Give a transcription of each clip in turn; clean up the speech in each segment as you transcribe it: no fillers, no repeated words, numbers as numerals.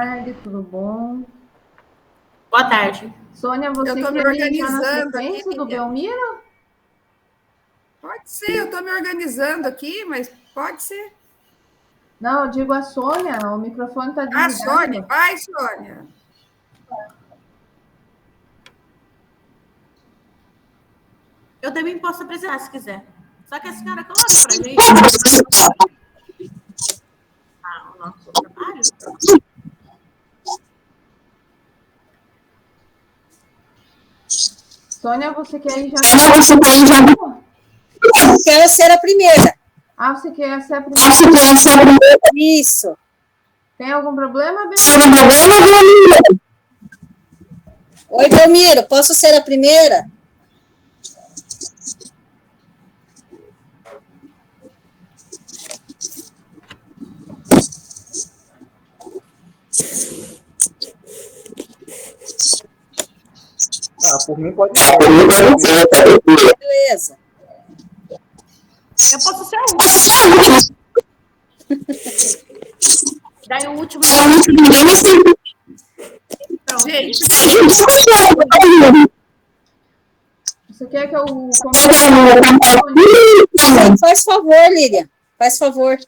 tarde, tudo bom? Boa tarde. Sônia, você Eu tô me quer entrar na organizando sequência aqui. do Belmiro? Pode ser, eu tô me organizando aqui, mas pode ser. Não, eu digo a Sônia, o microfone está Ah, Sônia, desligado. vai, Sônia. Eu também posso apresentar, se quiser. Só que a senhora coloca pra gente o nosso trabalho. Sônia, você quer ir já? Eu quero ser a primeira. Ah, você quer ser a primeira? Isso. Tem algum problema, Bel? Oi, Belmiro, posso ser a primeira? Por mim pode ser. Beleza. Eu posso ser a última. Daí o último. Gente, Você quer que eu Faz favor, Lilian. Faz favor.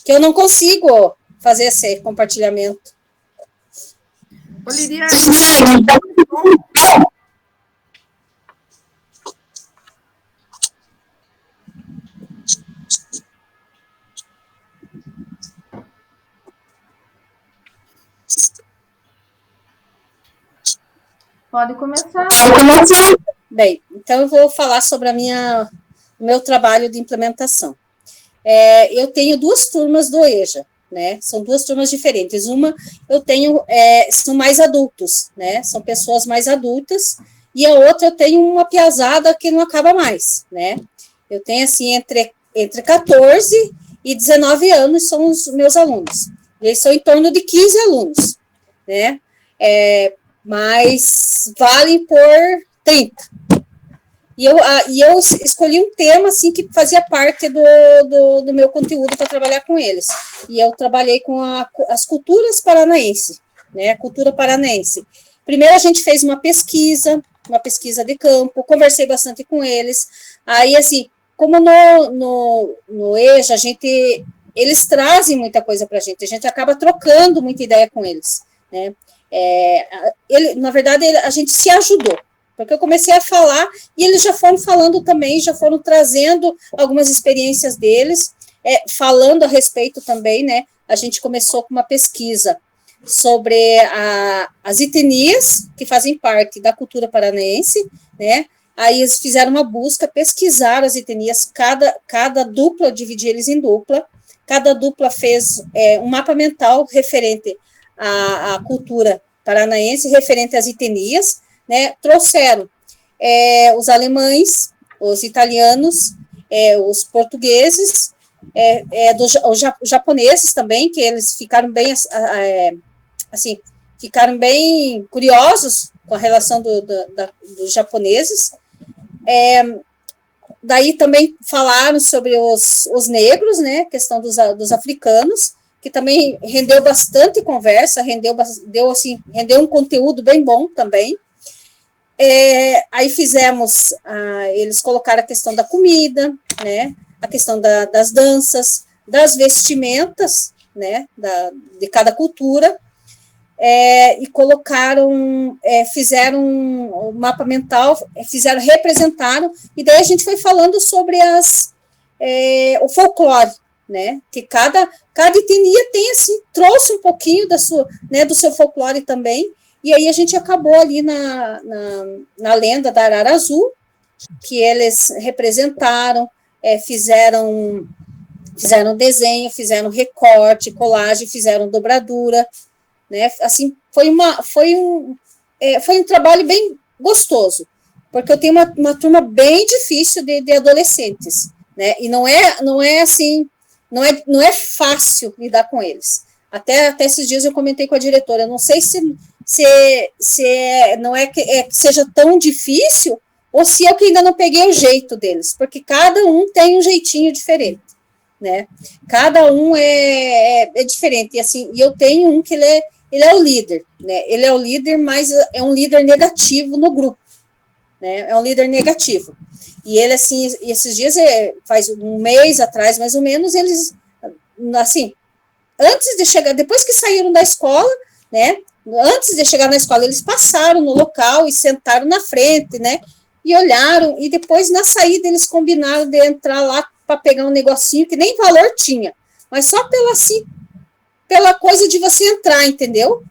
Que eu não consigo fazer esse compartilhamento. ô Liliane, pode começar? Bem, então eu vou falar sobre o meu trabalho de implementação. Eu tenho 2 turmas do EJA, né? São 2 turmas diferentes. Uma eu tenho, são mais adultos, né? São pessoas mais adultas, e a outra eu tenho uma piazada que não acaba mais, né? Eu tenho, assim, entre 14 e 19 anos são os meus alunos. Eles são em torno de 15 alunos, né? Mas valem por 30. E eu escolhi um tema, assim, que fazia parte do meu conteúdo para trabalhar com eles. E eu trabalhei com as culturas paranaenses, né, a cultura paranaense. Primeiro a gente fez uma pesquisa de campo, conversei bastante com eles. Aí, assim, como no EJA, eles trazem muita coisa para a gente acaba trocando muita ideia com eles, né. Na verdade, a gente se ajudou, porque eu comecei a falar e eles já foram falando também, já foram trazendo algumas experiências deles, falando a respeito também, né? A gente começou com uma pesquisa sobre as etnias que fazem parte da cultura paranaense, né? Aí eles fizeram uma busca, pesquisaram as etnias, cada dupla, dividir eles em dupla, cada dupla fez um mapa mental referente à cultura paranaense, referente às etnias, né, trouxeram os alemães, os italianos, os portugueses, os japoneses também, que eles ficaram bem, assim, ficaram bem curiosos com a relação dos japoneses. Daí também falaram sobre os negros, né, questão dos africanos, que também rendeu bastante conversa, rendeu um conteúdo bem bom também. Aí fizemos, eles colocaram a questão da comida, né, a questão das danças, das vestimentas, né, de cada cultura, e colocaram, fizeram um mapa mental, representaram, e daí a gente foi falando sobre o folclore, né, que cada etnia tem, assim, trouxe um pouquinho do seu folclore também. E aí a gente acabou ali na lenda da Arara Azul, que eles representaram, fizeram desenho, fizeram recorte, colagem, fizeram dobradura, né? Assim, foi um trabalho bem gostoso, porque eu tenho uma turma bem difícil de adolescentes, né? E não é assim, não é fácil lidar com eles. Até esses dias eu comentei com a diretora, eu não sei se não é que seja tão difícil, ou se eu que ainda não peguei o jeito deles, porque cada um tem um jeitinho diferente, né? Cada um é diferente, e assim, e eu tenho um que ele é o líder, né? Ele é o líder, mas é um líder negativo no grupo, né? É um líder negativo. E ele, assim, esses dias, faz um mês atrás, mais ou menos, eles, assim, antes de chegar, depois que saíram da escola, né? Antes de chegar na escola, eles passaram no local e sentaram na frente, né? E olharam, e depois, na saída, eles combinaram de entrar lá para pegar um negocinho que nem valor tinha, mas só pela, assim, pela coisa de você entrar, entendeu?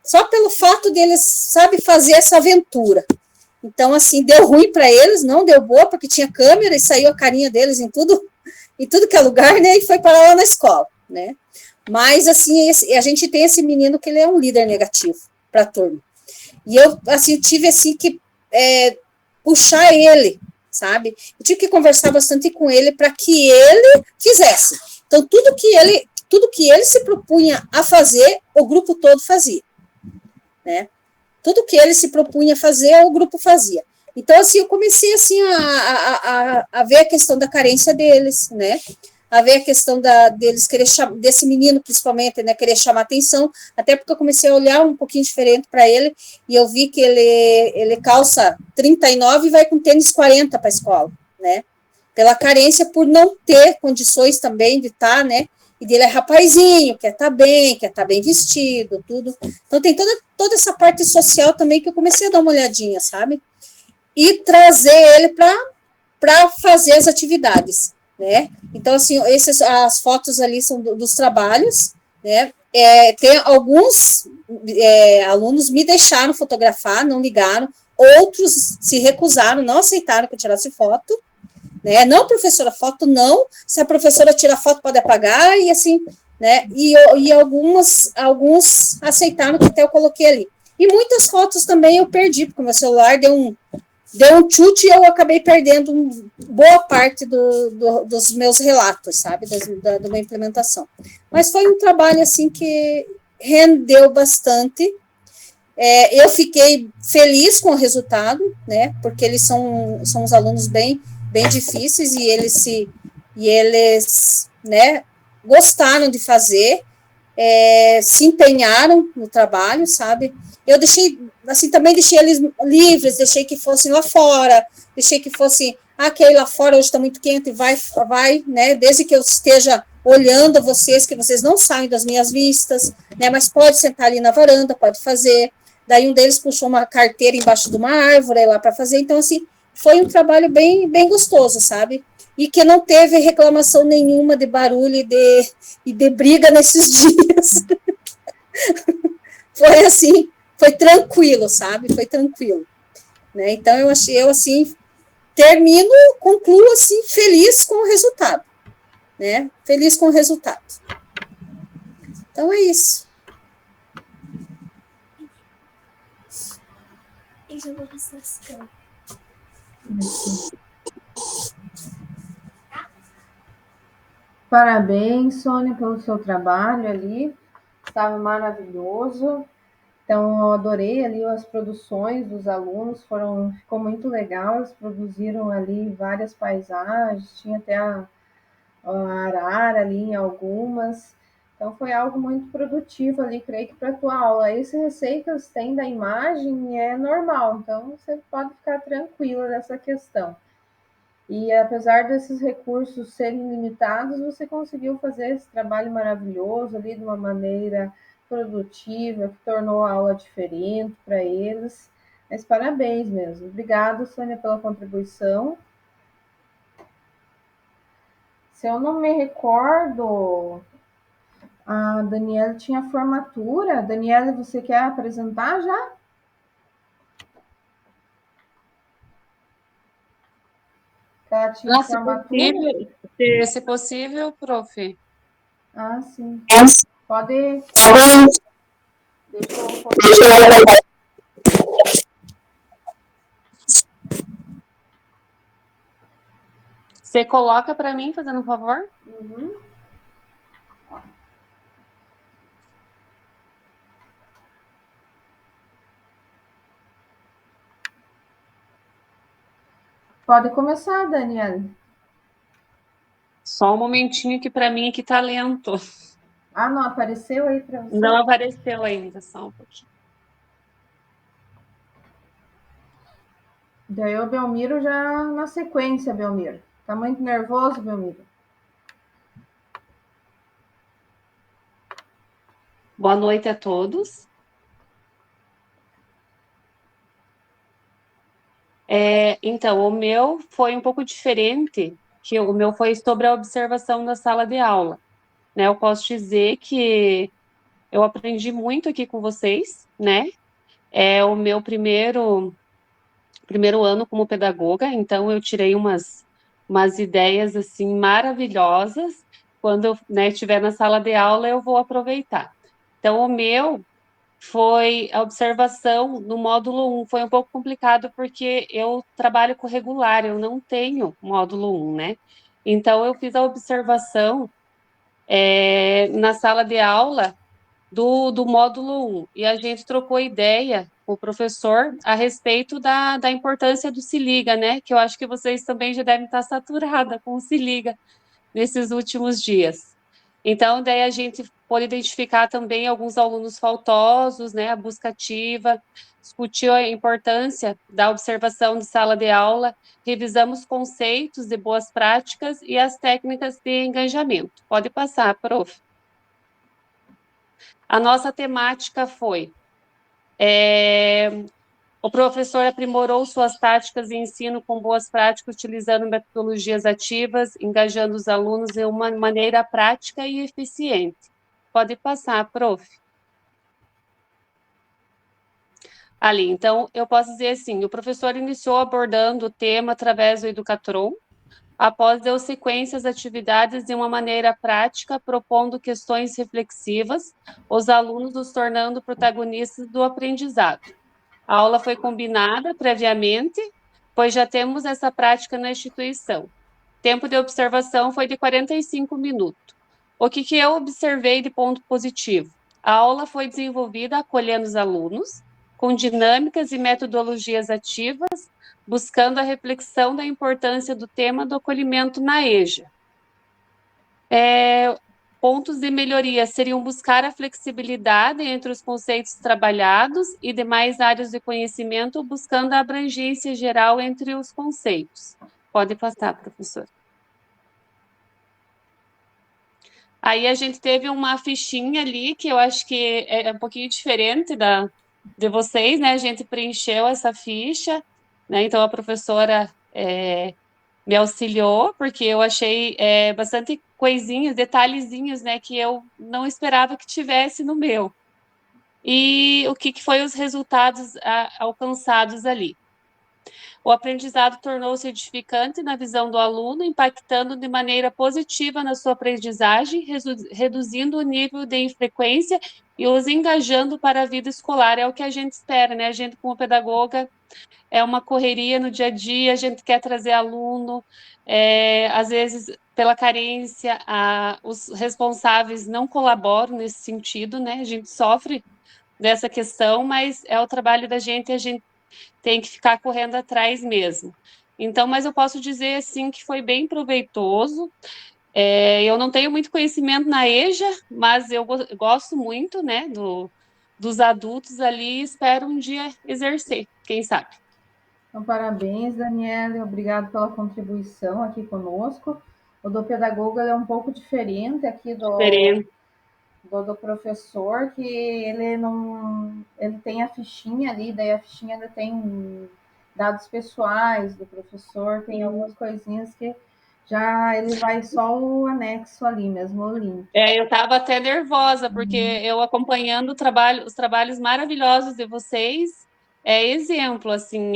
Só pelo fato deles, sabe, fazer essa aventura. Então, assim, deu ruim para eles, não deu boa, porque tinha câmera e saiu a carinha deles em tudo que é lugar, né? E foi parar lá na escola, né? Mas, assim, a gente tem esse menino que ele é um líder negativo para a turma. E eu, assim, tive, assim, que puxar ele, sabe? Eu tive que conversar bastante com ele para que ele fizesse. Então, tudo que ele se propunha a fazer, o grupo todo fazia, né? Tudo que ele se propunha a fazer, o grupo fazia. Então, assim, eu comecei, assim, a ver a questão da carência deles, né? A ver a questão deles querer desse menino, principalmente, né? Querer chamar atenção, até porque eu comecei a olhar um pouquinho diferente para ele, e eu vi que ele calça 39 e vai com tênis 40 para a escola, né? Pela carência, por não ter condições também de estar, né? E dele é rapazinho, quer estar bem vestido, tudo. Então, tem toda essa parte social também que eu comecei a dar uma olhadinha, sabe? E trazer ele para fazer as atividades, né? Então, assim, as fotos ali são dos trabalhos, né? Tem alguns alunos me deixaram fotografar, não ligaram, outros se recusaram, não aceitaram que eu tirasse foto, né? Não, professora, foto não. Se a professora tira foto, pode apagar, e assim, né? E alguns aceitaram que até eu coloquei ali. E muitas fotos também eu perdi, porque o meu celular deu um chute e eu acabei perdendo boa parte dos meus relatos, sabe? Da minha implementação. Mas foi um trabalho, assim, que rendeu bastante. Eu fiquei feliz com o resultado, né? Porque eles são uns alunos bem difíceis e eles, né, gostaram de fazer, se empenharam no trabalho, sabe? Eu também deixei eles livres, deixei que fossem lá fora, deixei que fossem, aquele lá fora hoje está muito quente, vai, né? Desde que eu esteja olhando vocês, que vocês não saem das minhas vistas, né? Mas pode sentar ali na varanda, pode fazer. Daí um deles puxou uma carteira embaixo de uma árvore lá para fazer. Então, assim, foi um trabalho bem gostoso, sabe? E que não teve reclamação nenhuma de barulho e de briga nesses dias. Foi assim, foi tranquilo, sabe? Foi tranquilo. Né? Então, eu assim, concluo, assim, feliz com o resultado. Né? Feliz com o resultado. Então, é isso. Eu vou passar esse campo. Parabéns, Sônia, pelo seu trabalho ali. Estava maravilhoso. Então, eu adorei ali as produções dos alunos, ficou muito legal. Eles produziram ali várias paisagens, tinha até a arara ali em algumas. Então, foi algo muito produtivo ali, creio que para a tua aula. Esse receio que eles têm da imagem é normal, então você pode ficar tranquila dessa questão. E apesar desses recursos serem limitados, você conseguiu fazer esse trabalho maravilhoso ali de uma maneira produtiva, que tornou a aula diferente para eles. Mas parabéns mesmo. Obrigada, Sônia, pela contribuição. Se eu não me recordo, a Daniela tinha formatura. Daniela, você quer apresentar já? Ela tinha formatura? Se possível, prof. Ah, sim. Pode. Deixa eu. Você coloca para mim, fazendo um favor? Uhum. Pode começar, Daniela. Só um momentinho que para mim aqui tá lento. Ah, não apareceu aí para você? Não apareceu ainda, só um pouquinho. Daí o Belmiro já na sequência, Belmiro. Tá muito nervoso, Belmiro? Boa noite a todos. Então, o meu foi um pouco diferente, que o meu foi sobre a observação da sala de aula, né? Eu posso dizer que eu aprendi muito aqui com vocês, né? É o meu primeiro ano como pedagoga, então eu tirei umas ideias assim maravilhosas. Quando eu, né, estiver na sala de aula, eu vou aproveitar. Então, o meu foi a observação no módulo 1. Foi um pouco complicado porque eu trabalho com regular, eu não tenho módulo 1, né? Então, eu fiz a observação na sala de aula do módulo 1 e a gente trocou ideia com o professor a respeito da importância do Se Liga, né? Que eu acho que vocês também já devem estar saturada com o Se Liga nesses últimos dias. Então, daí a gente pode identificar também alguns alunos faltosos, né, a busca ativa, discutiu a importância da observação de sala de aula, revisamos conceitos de boas práticas e as técnicas de engajamento. Pode passar, prof. A nossa temática foi o professor aprimorou suas táticas de ensino com boas práticas, utilizando metodologias ativas, engajando os alunos de uma maneira prática e eficiente. Pode passar, prof. Ali, então, eu posso dizer assim, o professor iniciou abordando o tema através do Educatron, após deu sequências atividades de uma maneira prática, propondo questões reflexivas, os alunos os tornando protagonistas do aprendizado. A aula foi combinada previamente, pois já temos essa prática na instituição. Tempo de observação foi de 45 minutos. O que eu observei de ponto positivo? A aula foi desenvolvida acolhendo os alunos, com dinâmicas e metodologias ativas, buscando a reflexão da importância do tema do acolhimento na EJA. Pontos de melhoria seriam buscar a flexibilidade entre os conceitos trabalhados e demais áreas de conhecimento, buscando a abrangência geral entre os conceitos. Pode passar, professor. Aí a gente teve uma fichinha ali, que eu acho que é um pouquinho diferente de vocês, né? A gente preencheu essa ficha, né? Então a professora me auxiliou, porque eu achei bastante coisinhas, detalhezinhos, né, que eu não esperava que tivesse no meu. E o que foi os resultados alcançados ali? O aprendizado tornou-se edificante na visão do aluno, impactando de maneira positiva na sua aprendizagem, reduzindo o nível de infrequência e os engajando para a vida escolar. É o que a gente espera, né? A gente, como pedagoga, é uma correria no dia a dia, a gente quer trazer aluno, às vezes, pela carência, os responsáveis não colaboram nesse sentido, né? A gente sofre dessa questão, mas é o trabalho da gente e a gente tem que ficar correndo atrás mesmo. Então, mas eu posso dizer, assim, que foi bem proveitoso. Eu não tenho muito conhecimento na EJA, mas eu gosto muito, né, dos adultos ali e espero um dia exercer, quem sabe. Então, parabéns, Daniela, obrigado pela contribuição aqui conosco. O do pedagogo é um pouco diferente aqui do professor, que ele tem a fichinha ali, daí a fichinha ainda tem dados pessoais do professor, tem algumas coisinhas que já ele vai só o anexo ali mesmo, o link. Eu estava até nervosa, porque eu acompanhando os trabalhos maravilhosos de vocês, exemplo, assim,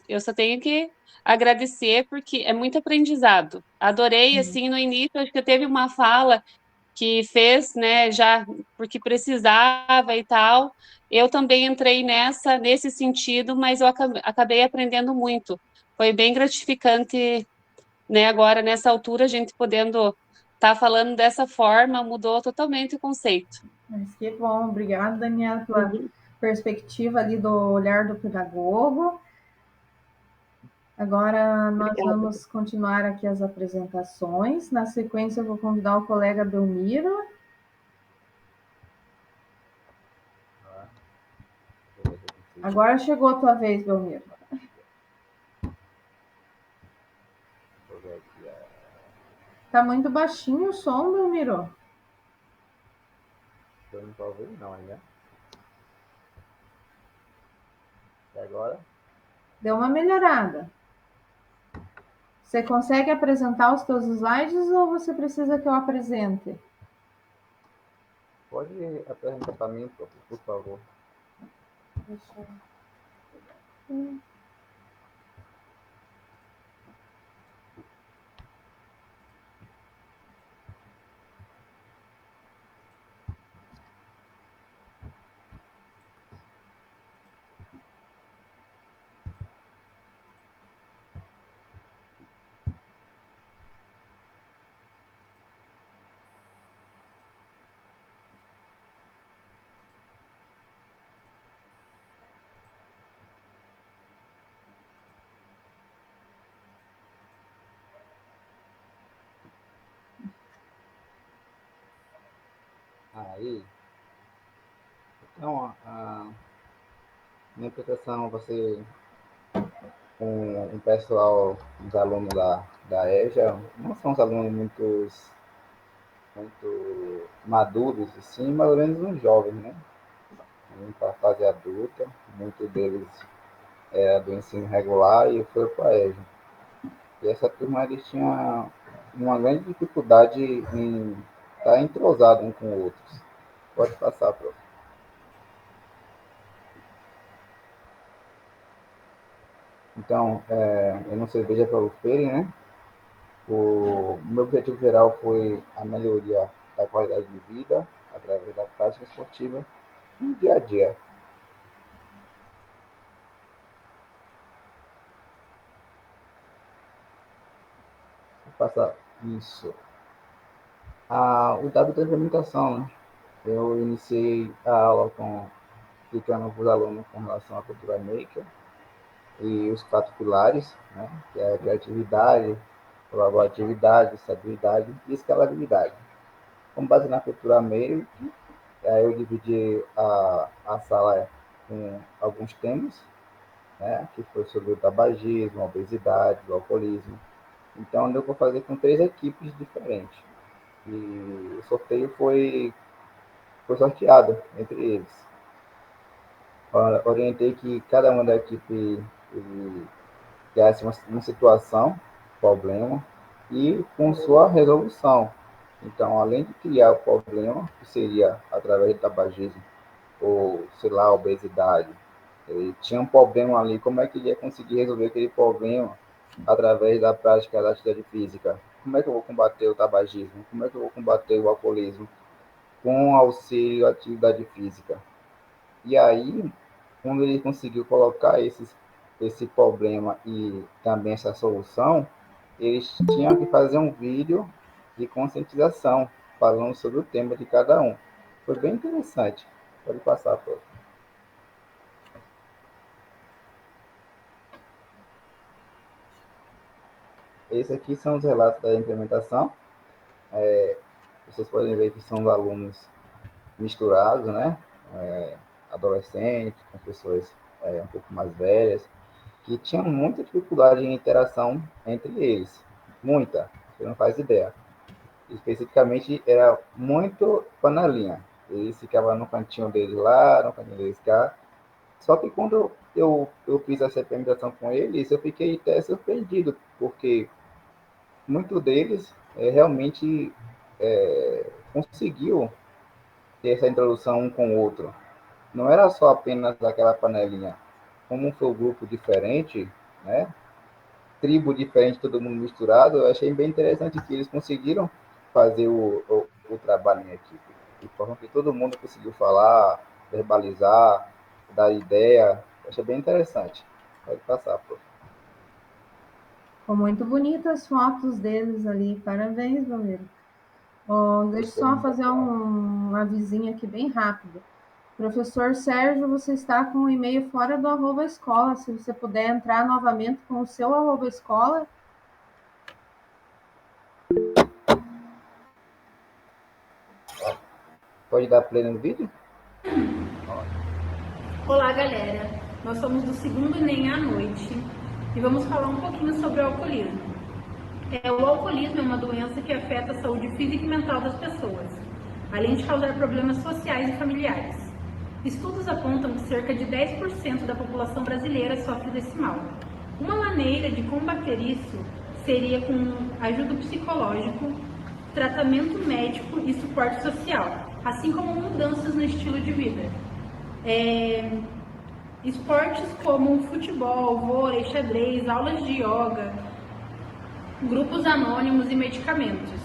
eu só tenho que agradecer, porque é muito aprendizado. Adorei, assim, no início, acho que teve uma fala que fez, né, já porque precisava e tal. Eu também entrei nesse sentido, mas eu acabei aprendendo muito. Foi bem gratificante, né, agora nessa altura a gente podendo estar falando dessa forma, mudou totalmente o conceito. Mas que bom, obrigada, Daniela, pela perspectiva ali do olhar do pedagogo. Agora nós vamos continuar aqui as apresentações. Na sequência, eu vou convidar o colega Belmiro. Agora chegou a tua vez, Belmiro. Deixa eu ver aqui. Tá muito baixinho o som, Belmiro. Eu não tô ouvindo não ainda. E agora? Deu uma melhorada. Você consegue apresentar os teus slides ou você precisa que eu apresente? Pode apresentar para mim, por favor. Deixa eu... Aí, então, a minha apresentação vai ser com o pessoal, os alunos da EJA. Não são os alunos muito maduros, assim, mais ou menos uns jovens, né? Para a fase adulta, muitos deles é do ensino regular e foi para a EJA. E essa turma eles tinham uma grande dificuldade em estar entrosado um com o outro. Pode passar, prof. Então, eu não sei, veja para vocês, né? O meu objetivo geral foi a melhoria da qualidade de vida através da prática esportiva no dia a dia. Vou passar isso. O dado de implementação, né? Eu iniciei a aula explicando para os alunos com relação à cultura maker e os 4 pilares, né? Que é a criatividade, colaboratividade, estabilidade e escalabilidade. Com base na cultura maker, aí eu dividi a sala com alguns temas, né? Que foi sobre o tabagismo, a obesidade, o alcoolismo. Então, deu para fazer com 3 equipes diferentes. E o sorteio foi sorteado entre eles. Orientei que cada uma da equipe criasse uma situação, problema, e com sua resolução. Então, além de criar o problema, que seria através do tabagismo, ou, sei lá, obesidade, ele tinha um problema ali, como é que ele ia conseguir resolver aquele problema através da prática da atividade física? Como é que eu vou combater o tabagismo? Como é que eu vou combater o alcoolismo? Com auxílio à atividade física. E aí, quando ele conseguiu colocar esse problema e também essa solução, eles tinham que fazer um vídeo de conscientização, falando sobre o tema de cada um. Foi bem interessante. Pode passar, prof. Esses aqui são os relatos da implementação. Vocês podem ver que são alunos misturados, né? Adolescentes, com pessoas um pouco mais velhas, que tinham muita dificuldade em interação entre eles. Muita, você não faz ideia. Especificamente, era muito panelinha. Eles ficavam no cantinho deles lá, no cantinho deles cá. Só que quando eu fiz essa implementação com eles, eu fiquei até surpreendido, porque muito deles realmente conseguiu ter essa introdução um com o outro. Não era só apenas aquela panelinha. Como foi um grupo diferente, né? Tribo diferente, todo mundo misturado, eu achei bem interessante que eles conseguiram fazer o trabalho em equipe. De forma que todo mundo conseguiu falar, verbalizar, dar ideia. Eu achei bem interessante. Pode passar, prof. Ficou muito bonitas as fotos deles ali. Parabéns, Belmiro. Deixa eu só fazer um avisinho aqui bem rápido. Professor Sérgio, você está com o e-mail fora do @escola. Se você puder entrar novamente com o seu @escola. Pode dar play no vídeo? Olá, galera. Nós somos do segundo Enem à noite e vamos falar um pouquinho sobre o alcoolismo. O alcoolismo é uma doença que afeta a saúde física e mental das pessoas, além de causar problemas sociais e familiares. Estudos apontam que cerca de 10% da população brasileira sofre desse mal. Uma maneira de combater isso seria com ajuda psicológico, tratamento médico e suporte social, assim como mudanças no estilo de vida. Esportes como futebol, vôlei, xadrez, aulas de yoga, grupos anônimos e medicamentos,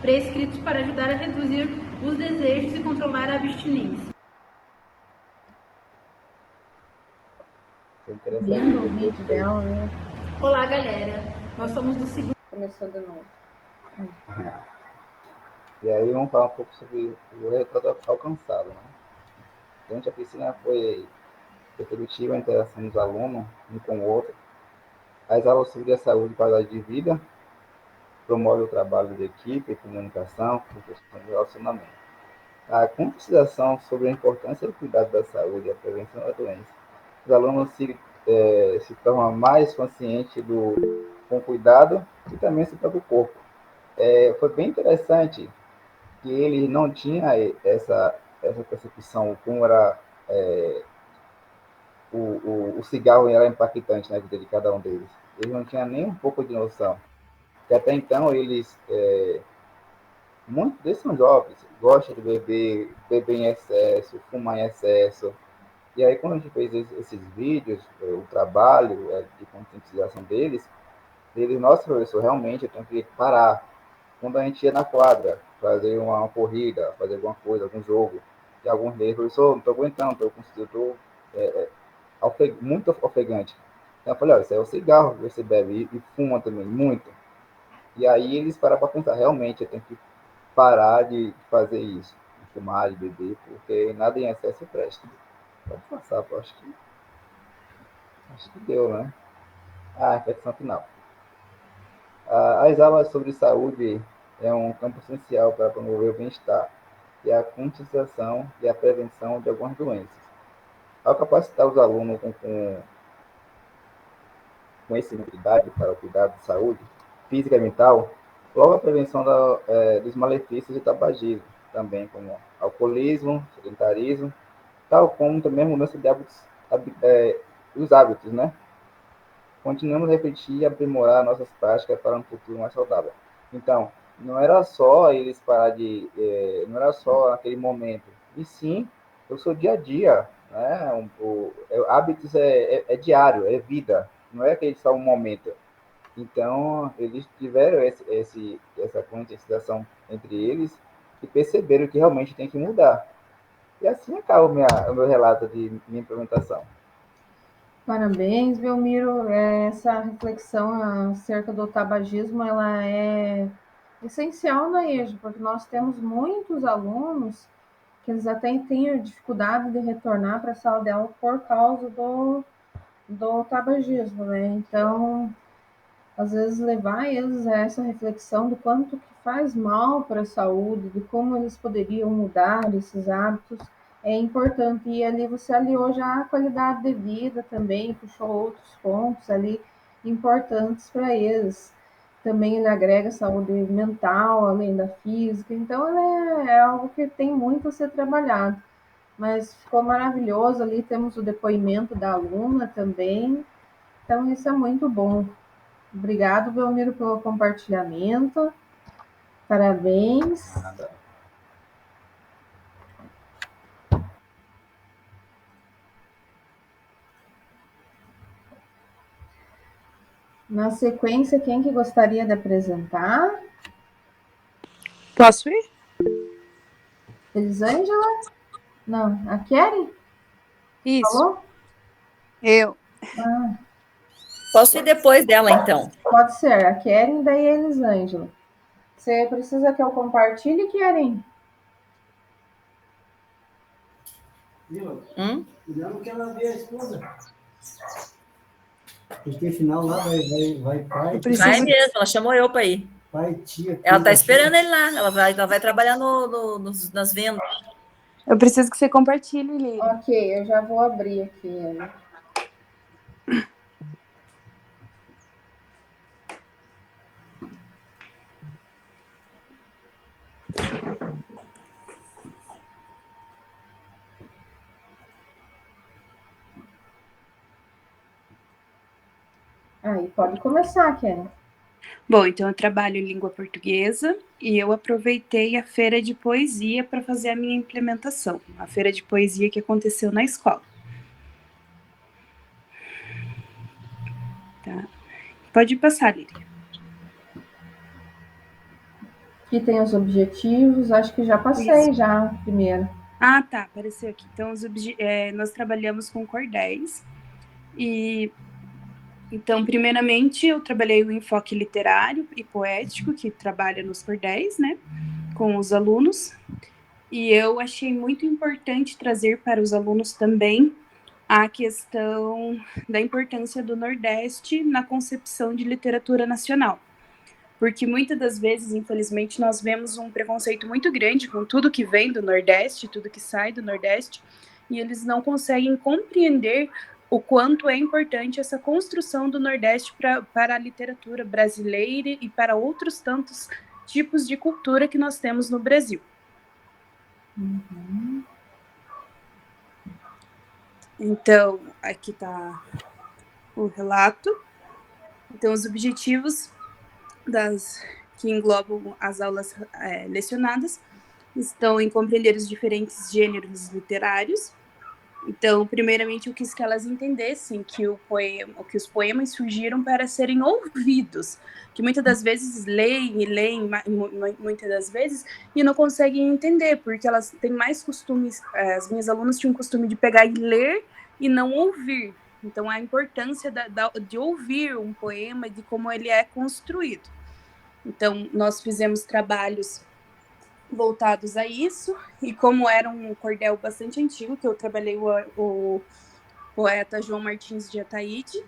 prescritos para ajudar a reduzir os desejos e controlar a abstinência. Lindo o vídeo dela, né? Olá, galera. Nós somos do segundo... Começou de novo. E aí vamos falar um pouco sobre o resultado alcançado, né? Durante a piscina foi produtiva a interação dos alunos, um com o outro. As aulas sobre a saúde e qualidade de vida promove o trabalho de equipe, comunicação, questão de relacionamento. A conscientização sobre a importância do cuidado da saúde e a prevenção da doença. Os alunos se tornam mais conscientes com o cuidado e também do próprio corpo. Foi bem interessante que eles não tinham essa percepção como era o cigarro era impactante na vida de cada um deles. Eles não tinham nem um pouco de noção. Que até então eles, muitos deles são jovens, gostam de beber em excesso, fumar em excesso. E aí quando a gente fez esses vídeos, o trabalho de conscientização deles, nossa, professor, realmente eu tenho que parar. Quando a gente ia na quadra, fazer uma corrida, fazer alguma coisa, algum jogo, e alguns deles, professor, não estou aguentando, estou muito ofegante. Então eu falei, olha, isso é o cigarro que você bebe e fuma também, muito. E aí eles pararam para pensar, realmente, eu tenho que parar de fazer isso, de fumar, de beber, porque nada em excesso presta. Pode passar, pô, acho que deu, né? Reflexão final. As aulas sobre saúde é um campo essencial para promover o bem-estar e a conscientização e a prevenção de algumas doenças. Ao capacitar os alunos com essa habilidade para o cuidado de saúde física e mental, logo a prevenção dos malefícios do tabagismo, também como alcoolismo, sedentarismo, tal como também a mudança de dos hábitos, né? Continuamos a repetir e aprimorar nossas práticas para um futuro mais saudável. Então, não era só eles parar não era só naquele momento, e sim o seu dia a dia, né? Hábitos é diário, é vida, não é aquele só um momento. Então, eles tiveram essa conscientização entre eles e perceberam que realmente tem que mudar. E assim acaba o meu relato de minha implementação. Parabéns, Belmiro. Essa reflexão acerca do tabagismo, ela é essencial na EJA, porque nós temos muitos alunos que eles até têm dificuldade de retornar para a sala de aula por causa do tabagismo, né? Então, às vezes levar eles a essa reflexão do quanto que faz mal para a saúde, de como eles poderiam mudar esses hábitos, é importante. E ali você aliou já a qualidade de vida também, puxou outros pontos ali importantes para eles. Também ele agrega saúde mental, além da física. Então, é algo que tem muito a ser trabalhado. Mas ficou maravilhoso ali, temos o depoimento da aluna também. Então, isso é muito bom. Obrigado, Belmiro, pelo compartilhamento. Parabéns. Na sequência, quem que gostaria de apresentar? Posso ir? Elisângela? Não, a Kelly? Isso. Falou? Eu. Posso ir depois dela, então? Pode ser, a Kelly e daí a Elisângela. Você precisa que eu compartilhe, Kelly? Cuidado que ela vê a esposa. Porque final lá vai pai. Vai mesmo, ela chamou eu para ir. Pai, tia. Ela tá esperando ele lá. Ela vai trabalhar nas vendas. Eu preciso que você compartilhe, Lili. Ok, eu já vou abrir aqui. Aí pode começar, Kelly. Bom, então eu trabalho em língua portuguesa e eu aproveitei a feira de poesia para fazer a minha implementação. A feira de poesia que aconteceu na escola. Tá. Pode passar, Lília. Aqui tem os objetivos, acho que já passei já primeiro. Ah, tá, apareceu aqui. Então, nós trabalhamos com cordéis. E, então, primeiramente, eu trabalhei o enfoque literário e poético, que trabalha nos cordéis, né, com os alunos. E eu achei muito importante trazer para os alunos também a questão da importância do Nordeste na concepção de literatura nacional. Porque muitas das vezes, infelizmente, nós vemos um preconceito muito grande com tudo que vem do Nordeste, tudo que sai do Nordeste, e eles não conseguem compreender o quanto é importante essa construção do Nordeste para a literatura brasileira e para outros tantos tipos de cultura que nós temos no Brasil. Uhum. Então, aqui está o relato. Então, os objetivos que englobam as aulas lecionadas estão em compreender os diferentes gêneros literários. Então, primeiramente, eu quis que elas entendessem que os poemas surgiram para serem ouvidos, que muitas das vezes leem, muitas das vezes, e não conseguem entender, porque elas têm mais costumes, as minhas alunas tinham o costume de pegar e ler e não ouvir. Então, a importância de ouvir um poema e de como ele é construído. Então, nós fizemos trabalhos voltados a isso, e como era um cordel bastante antigo, que eu trabalhei o poeta João Martins de Ataíde,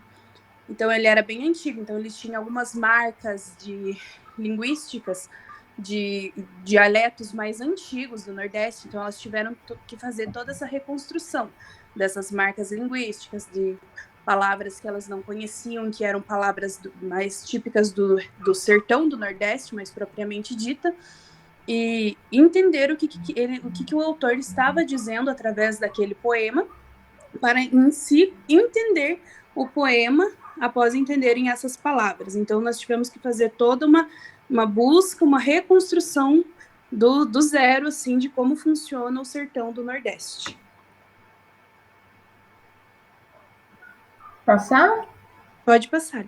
então ele era bem antigo, então eles tinham algumas marcas linguísticas de dialetos mais antigos do Nordeste, então elas tiveram que fazer toda essa reconstrução dessas marcas linguísticas, de palavras que elas não conheciam, que eram palavras mais típicas do sertão do Nordeste, mais propriamente dita, e entender o que o autor estava dizendo através daquele poema, para em si entender o poema após entenderem essas palavras. Então, nós tivemos que fazer toda uma busca, uma reconstrução do zero, assim, de como funciona o sertão do Nordeste. Passar? Pode passar.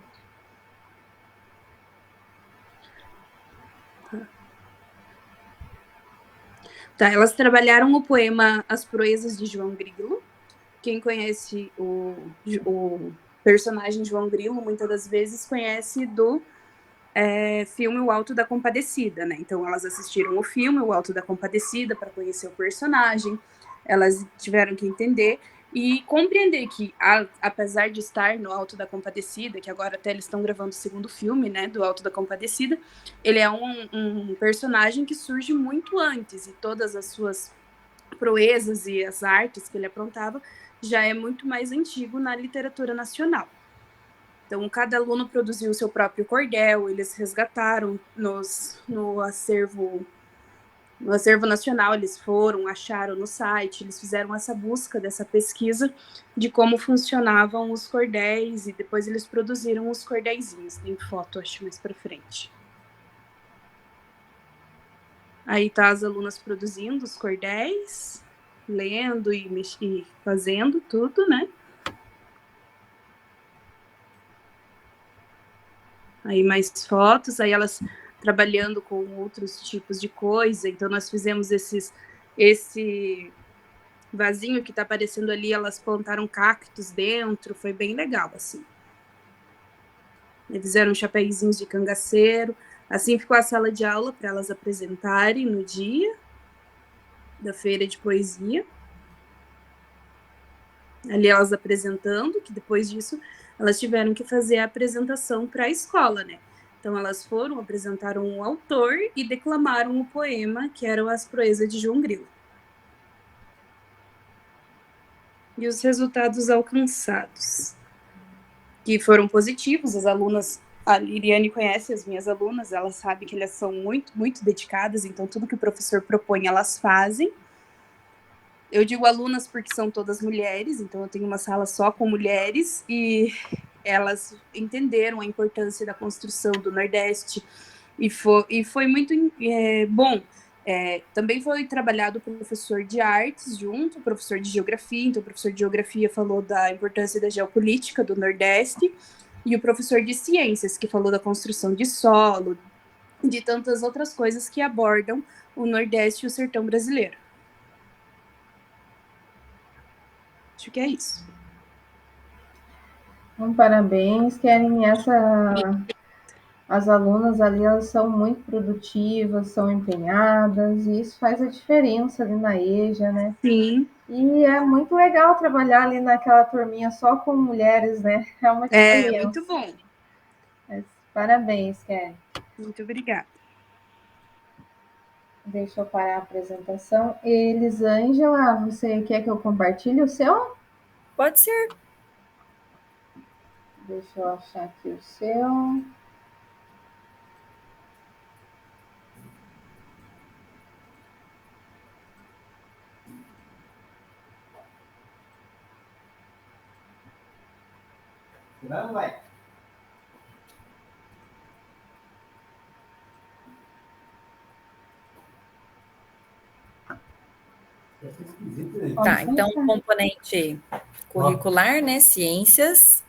Tá, elas trabalharam o poema As Proezas de João Grilo. Quem conhece o personagem João Grilo, muitas das vezes conhece do filme O Alto da Compadecida, né? Então, elas assistiram o filme O Alto da Compadecida para conhecer o personagem, elas tiveram que entender e compreender que, apesar de estar no Alto da Compadecida, que agora até eles estão gravando o segundo filme, né, do Alto da Compadecida, ele é um personagem que surge muito antes, e todas as suas proezas e as artes que ele aprontava já é muito mais antigo na literatura nacional. Então, cada aluno produziu o seu próprio cordel, eles resgataram no acervo nacional, eles foram, acharam no site, eles fizeram essa busca dessa pesquisa de como funcionavam os cordéis, e depois eles produziram os cordéisinhos. Tem foto, acho, mais para frente. Aí tá as alunas produzindo os cordéis, lendo e fazendo tudo, né? Aí mais fotos, aí elas trabalhando com outros tipos de coisa. Então, nós fizemos esse vasinho que tá aparecendo ali, elas plantaram cactos dentro, foi bem legal, assim. Eles fizeram chapeizinhos de cangaceiro. Assim ficou a sala de aula para elas apresentarem no dia da feira de poesia. Ali elas apresentando, que depois disso elas tiveram que fazer a apresentação para a escola, né? Então, elas foram, apresentaram um autor e declamaram o poema, que eram As Proezas de João Grilo. E os resultados alcançados, que foram positivos. As alunas, a Liriane conhece as minhas alunas, ela sabe que elas são muito, muito dedicadas, então tudo que o professor propõe, elas fazem. Eu digo alunas porque são todas mulheres, então eu tenho uma sala só com mulheres, e elas entenderam a importância da construção do Nordeste e foi muito bom. Também foi trabalhado o professor de artes junto, o professor de geografia. Então, o professor de geografia falou da importância da geopolítica do Nordeste e o professor de ciências, que falou da construção de solo, de tantas outras coisas que abordam o Nordeste e o sertão brasileiro. Acho que é isso. Parabéns, Keren. As alunas ali, elas são muito produtivas, são empenhadas, e isso faz a diferença ali na EJA, né? Sim. E é muito legal trabalhar ali naquela turminha só com mulheres, né? É uma diferença. É muito bom. Parabéns, Keren. Muito obrigada. Deixa eu parar a apresentação. Elisângela, você quer que eu compartilhe o seu? Pode ser. Deixa eu achar aqui o seu. Não vai. Tá, então, componente curricular, né, ciências.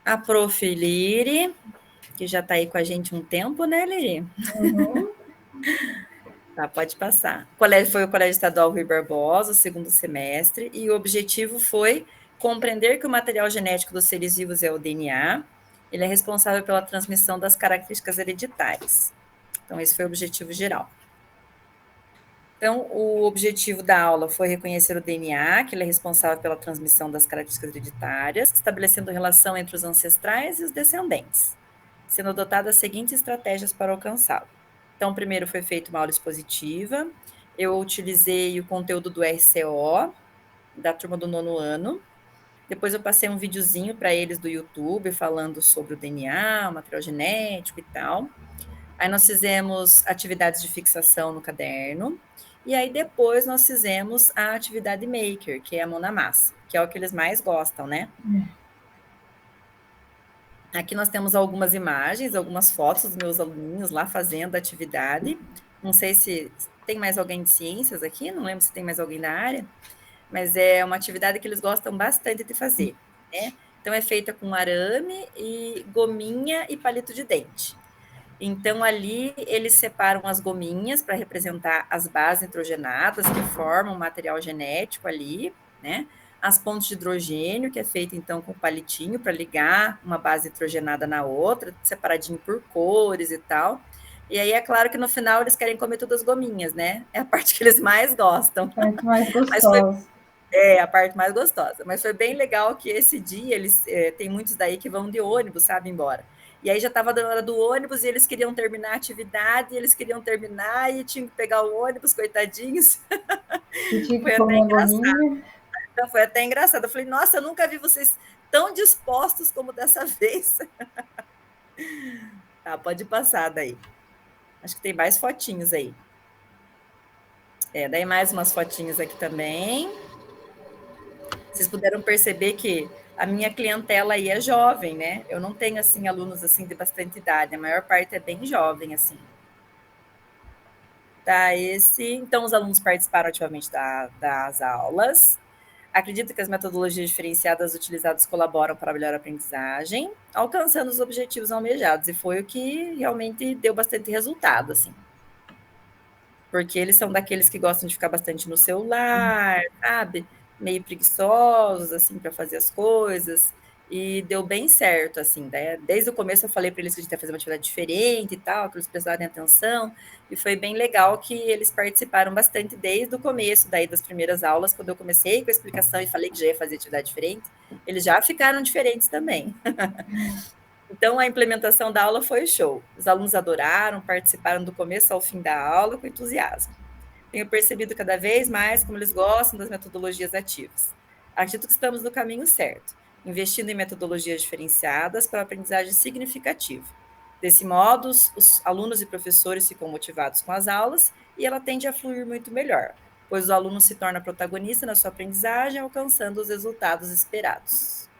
A prof. Liri, que já está aí com a gente um tempo, né, Liri? Uhum. Tá, pode passar. O colégio foi o Colégio Estadual Rui Barbosa, o segundo semestre, e o objetivo foi compreender que o material genético dos seres vivos é o DNA, ele é responsável pela transmissão das características hereditárias. Então, esse foi o objetivo geral. Então, o objetivo da aula foi reconhecer o DNA, que ele é responsável pela transmissão das características hereditárias, estabelecendo relação entre os ancestrais e os descendentes, sendo adotadas as seguintes estratégias para alcançá-lo. Então, primeiro foi feita uma aula expositiva, eu utilizei o conteúdo do RCO, da turma do 9º ano, depois eu passei um videozinho para eles do YouTube, falando sobre o DNA, o material genético e tal. Aí nós fizemos atividades de fixação no caderno, e aí depois nós fizemos a atividade maker, que é a mão na massa, que é o que eles mais gostam, né? Aqui nós temos algumas imagens, algumas fotos dos meus aluninhos lá fazendo a atividade. Não sei se tem mais alguém de ciências aqui, não lembro se tem mais alguém da área, mas é uma atividade que eles gostam bastante de fazer, né? Então é feita com arame e gominha e palito de dente. Então, ali, eles separam as gominhas para representar as bases nitrogenadas que formam o material genético ali, né? As pontes de hidrogênio, que é feita, então, com palitinho para ligar uma base nitrogenada na outra, separadinho por cores e tal. E aí, é claro que no final eles querem comer todas as gominhas, né? É a parte que eles mais gostam. A parte mais gostosa. A parte mais gostosa. Mas foi bem legal que esse dia, eles tem muitos daí que vão de ônibus, sabe, embora. E aí já estava dando hora do ônibus e eles queriam terminar a atividade, eles queriam terminar e tinham que pegar o ônibus, coitadinhos. Foi até engraçado. Então, foi até engraçado. Eu falei, nossa, eu nunca vi vocês tão dispostos como dessa vez. Tá, pode passar daí. Acho que tem mais fotinhos aí. Daí mais umas fotinhos aqui também. Vocês puderam perceber que a minha clientela aí é jovem, né? Eu não tenho, assim, alunos, assim, de bastante idade. A maior parte é bem jovem, assim. Tá, então, os alunos participaram ativamente das aulas. Acredito que as metodologias diferenciadas utilizadas colaboram para a melhor aprendizagem, alcançando os objetivos almejados. E foi o que realmente deu bastante resultado, assim. Porque eles são daqueles que gostam de ficar bastante no celular, sabe? Meio preguiçosos, assim, para fazer as coisas, e deu bem certo, assim, né? Desde o começo eu falei para eles que a gente ia fazer uma atividade diferente e tal, que eles prestarem atenção, e foi bem legal que eles participaram bastante desde o começo, daí das primeiras aulas, quando eu comecei com a explicação e falei que já ia fazer atividade diferente, eles já ficaram diferentes também. Então, a implementação da aula foi show. Os alunos adoraram, participaram do começo ao fim da aula com entusiasmo. Tenho percebido cada vez mais como eles gostam das metodologias ativas. Acredito que estamos no caminho certo, investindo em metodologias diferenciadas para a aprendizagem significativa. Desse modo, os alunos e professores ficam motivados com as aulas e ela tende a fluir muito melhor, pois o aluno se torna protagonista na sua aprendizagem, alcançando os resultados esperados.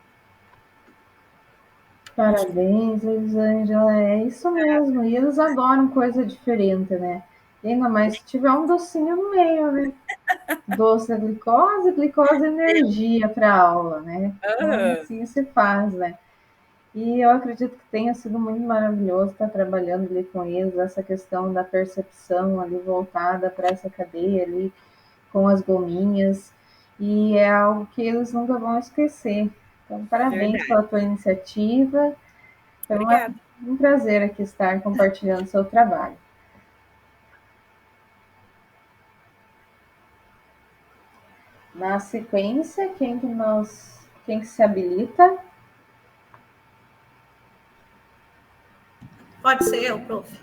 Parabéns, Elisângela, é isso mesmo. E eles adoram coisa diferente, né? E ainda mais se tiver um docinho no meio, né? Doce é glicose, glicose é energia para a aula, né? Então, assim se faz, né? E eu acredito que tenha sido muito maravilhoso estar trabalhando ali com eles, essa questão da percepção ali voltada para essa cadeia ali com as gominhas, e é algo que eles nunca vão esquecer. Então, parabéns pela tua iniciativa. Foi um prazer aqui estar compartilhando seu trabalho. Na sequência, quem que se habilita? Pode ser eu, prof.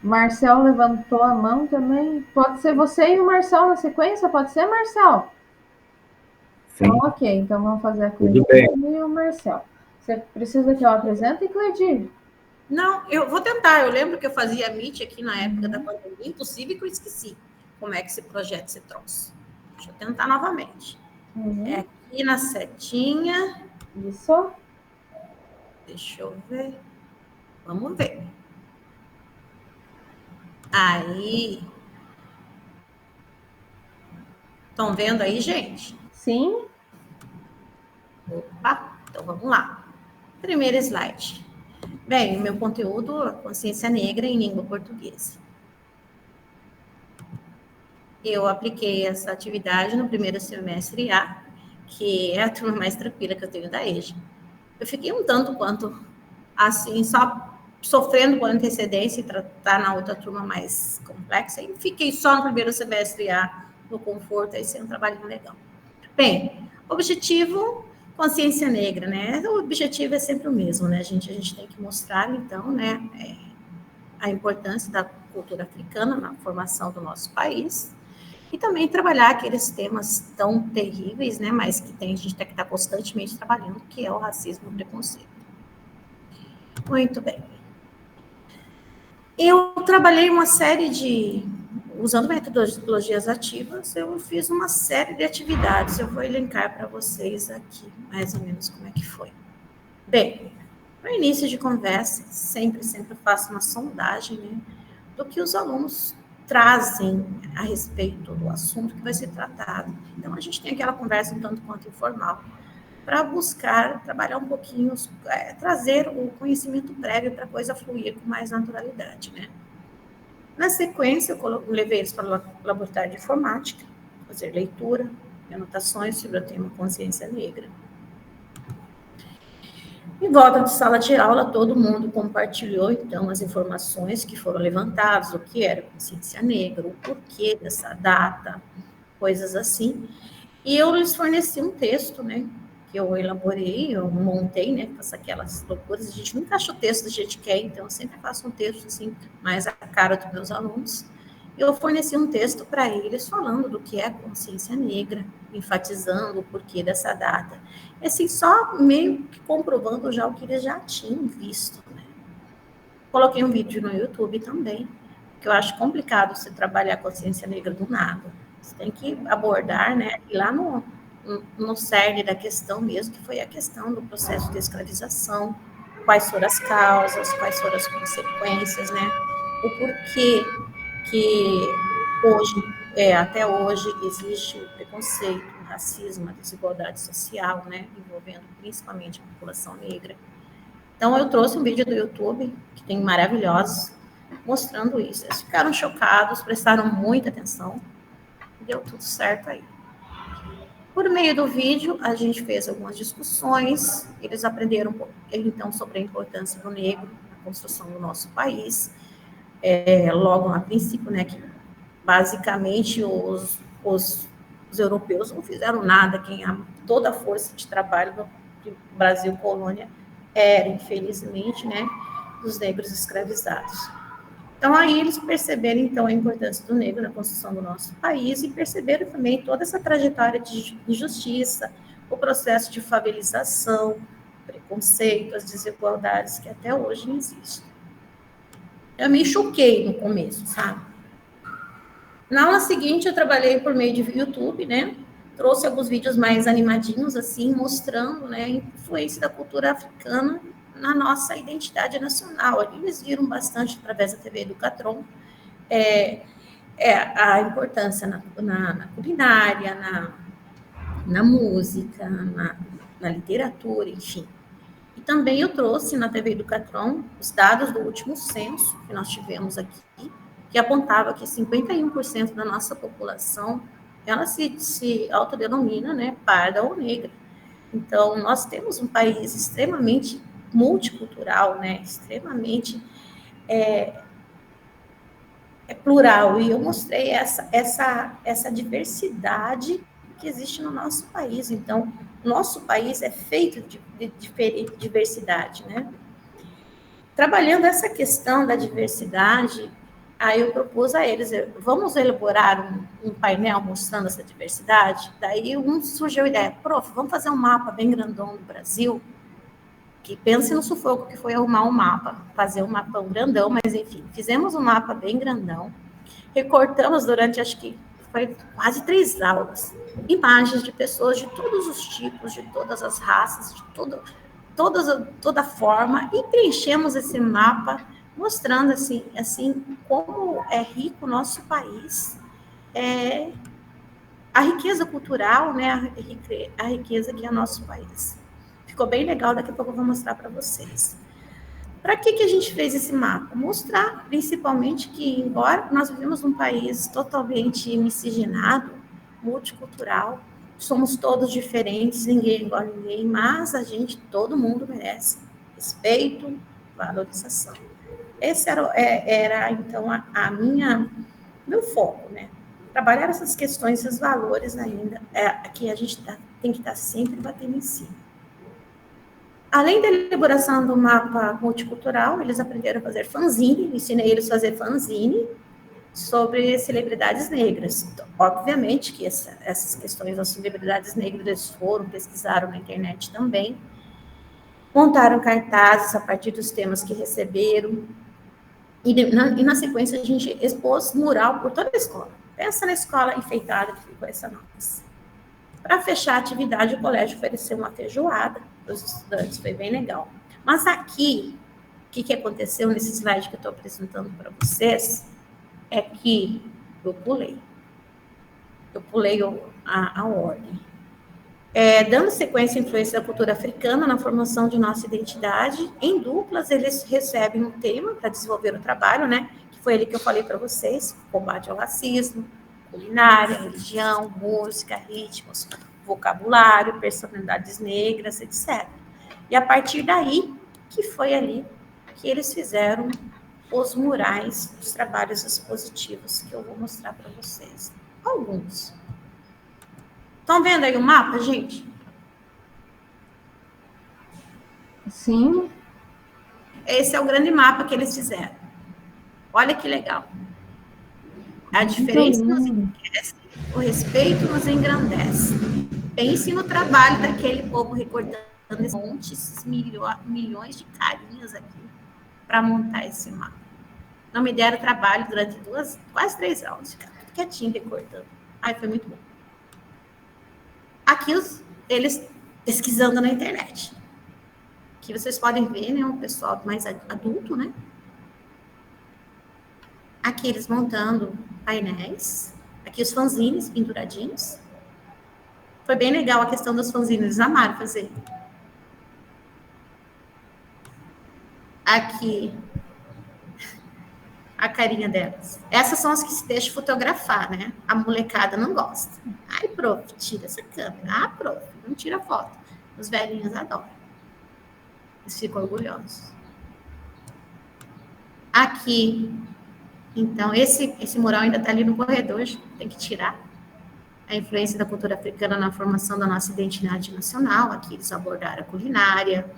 Marcel levantou a mão também. Pode ser você e o Marcel na sequência? Pode ser, Marcel? Sim. Então, ok. Então, vamos fazer a Cledir e o Marcel. Você precisa que eu apresente, Cledir? Não, eu vou tentar. Eu lembro que eu fazia Meet aqui na época da pandemia, inclusive que eu esqueci como é que esse projeto se trouxe. Deixa eu tentar novamente. É aqui na setinha. Isso. Deixa eu ver. Vamos ver. Aí. Estão vendo aí, gente? Sim. Opa, então vamos lá. Primeiro slide. Bem, o meu conteúdo é consciência negra em língua portuguesa. Eu apliquei essa atividade no primeiro semestre A, que é a turma mais tranquila que eu tenho da EJA. Eu fiquei um tanto quanto, assim, só sofrendo com antecedência e tratar na outra turma mais complexa, e fiquei só no primeiro semestre A, no conforto, aí sendo um trabalho legal. Bem, objetivo, consciência negra, né? O objetivo é sempre o mesmo, né, gente? A gente tem que mostrar, então, né, a importância da cultura africana na formação do nosso país, e também trabalhar aqueles temas tão terríveis, né, mas que a gente tem que estar constantemente trabalhando, que é o racismo e o preconceito. Muito bem. Eu trabalhei uma série usando metodologias ativas, eu fiz uma série de atividades, eu vou elencar para vocês aqui, mais ou menos como é que foi. Bem, no início de conversa, sempre faço uma sondagem, né, do que os alunos trazem a respeito do assunto que vai ser tratado. Então, a gente tem aquela conversa um tanto quanto informal, para buscar trabalhar um pouquinho, trazer o conhecimento prévio para a coisa fluir com mais naturalidade, né? Na sequência, eu levei eles para o laboratório de informática, fazer leitura e anotações sobre o tema consciência negra. Em volta de sala de aula, todo mundo compartilhou, então, as informações que foram levantadas, o que era consciência negra, o porquê dessa data, coisas assim. E eu lhes forneci um texto, né, que eu elaborei, eu montei, né, faço aquelas loucuras, a gente nunca acha o texto que a gente quer, então eu sempre faço um texto, assim, mais a cara dos meus alunos. Eu forneci um texto para eles falando do que é consciência negra, enfatizando o porquê dessa data. E assim, só meio que comprovando já o que eles já tinham visto, né? Coloquei um vídeo no YouTube também, que eu acho complicado você trabalhar a consciência negra do nada. Você tem que abordar, né, e lá no cerne da questão mesmo, que foi a questão do processo de escravização, quais foram as causas, quais foram as consequências, né? O porquê que hoje, até hoje, existe o preconceito, o racismo, a desigualdade social, né, envolvendo principalmente a população negra. Então, eu trouxe um vídeo do YouTube, que tem maravilhosos, mostrando isso. Eles ficaram chocados, prestaram muita atenção, e deu tudo certo aí. Por meio do vídeo, a gente fez algumas discussões, eles aprenderam, então, sobre a importância do negro na construção do nosso país, logo a princípio, né, que basicamente os europeus não fizeram nada, toda a força de trabalho do Brasil colônia era, infelizmente, né, dos negros escravizados. Então, aí eles perceberam, então, a importância do negro na construção do nosso país e perceberam também toda essa trajetória de injustiça, o processo de favelização, preconceito, as desigualdades que até hoje existem. Eu me choquei no começo, sabe? Na aula seguinte, eu trabalhei por meio de YouTube, né? Trouxe alguns vídeos mais animadinhos, assim, mostrando, né, a influência da cultura africana na nossa identidade nacional. Eles viram bastante através da TV Educatron a importância na culinária, na música, na literatura, enfim. E também eu trouxe na TV Educatron os dados do último censo que nós tivemos aqui, que apontava que 51% da nossa população, ela se autodenomina, né, parda ou negra. Então, nós temos um país extremamente multicultural, né, extremamente plural, e eu mostrei essa diversidade que existe no nosso país. Então, nosso país é feito de diversidade, né? Trabalhando essa questão da diversidade, aí eu propus a eles, vamos elaborar um painel mostrando essa diversidade? Daí surgiu a ideia, prof, vamos fazer um mapa bem grandão do Brasil, que pense no sufoco que foi arrumar um mapa, fazer um mapão grandão, mas enfim, fizemos um mapa bem grandão, recortamos durante, acho que foi quase 3 aulas, imagens de pessoas de todos os tipos, de todas as raças, de toda forma, e preenchemos esse mapa, mostrando assim como é rico o nosso país, a riqueza cultural, né, a riqueza que é o nosso país. Ficou bem legal, daqui a pouco eu vou mostrar para vocês. Para que a gente fez esse mapa? Mostrar, principalmente, que, embora nós vivemos num país totalmente miscigenado, multicultural, somos todos diferentes, ninguém é igual a ninguém, mas todo mundo merece respeito, valorização. Esse era então, meu foco, né? Trabalhar essas questões, esses valores ainda, que a gente tem que estar sempre batendo em cima. Além da elaboração do mapa multicultural, eles aprenderam a fazer fanzine, ensinei eles a fazer fanzine sobre celebridades negras. Então, obviamente que essas questões das celebridades negras eles pesquisaram na internet também, montaram cartazes a partir dos temas que receberam, e na sequência a gente expôs mural por toda a escola. Pensa na escola enfeitada que ficou essa nossa. Para fechar a atividade, o colégio ofereceu uma feijoada para os estudantes, foi bem legal. Mas aqui, o que aconteceu nesse slide que eu estou apresentando para vocês, é que eu pulei a ordem. Dando sequência à influência da cultura africana na formação de nossa identidade, em duplas eles recebem um tema para desenvolver o trabalho, né? Que foi ele que eu falei para vocês, combate ao racismo, culinária, religião, música, ritmos, vocabulário, personalidades negras, etc. E a partir daí, que foi ali que eles fizeram os murais, os trabalhos expositivos, que eu vou mostrar para vocês. Alguns. Estão vendo aí o mapa, gente? Sim. Esse é o grande mapa que eles fizeram. Olha que legal. A diferença nos enriquece, o respeito nos engrandece. Pense no trabalho daquele povo recortando esses montes, esses milhões de carinhas aqui para montar esse mapa. Não me deram trabalho durante quase 3 aulas, ficar quietinho recortando. Ai, foi muito bom. Aqui eles pesquisando na internet. Aqui vocês podem ver, né, um pessoal mais adulto, né? Aqui eles montando painéis. Aqui os fanzines penduradinhos. Foi bem legal a questão dos fanzines, eles amaram fazer. Aqui a carinha delas. Essas são as que se deixam fotografar, né? A molecada não gosta. Ai, prof, tira essa câmera. Ah, prof, não tira foto. Os velhinhos adoram. Eles ficam orgulhosos. Aqui, então, esse mural ainda está ali no corredor, tem que tirar. A influência da cultura africana na formação da nossa identidade nacional. Aqui eles abordaram a culinária,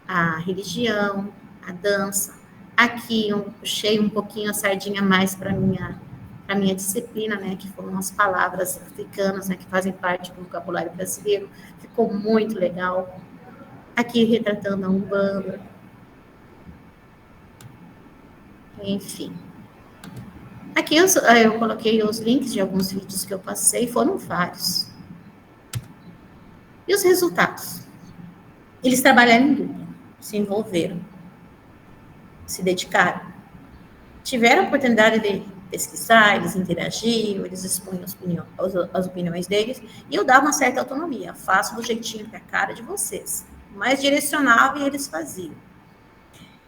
a religião, a dança. Aqui eu puxei um pouquinho a sardinha mais para a minha disciplina, né, que foram as palavras africanas, né, que fazem parte do vocabulário brasileiro. Ficou muito legal. Aqui retratando a Umbanda. Enfim. Aqui eu coloquei os links de alguns vídeos que eu passei, foram vários. E os resultados? Eles trabalharam em dupla. se envolveram, se dedicaram, tiveram a oportunidade de pesquisar, eles interagiam, eles expunham as opiniões deles, e eu dava uma certa autonomia, faço do jeitinho que é a cara de vocês, mas direcionava e eles faziam.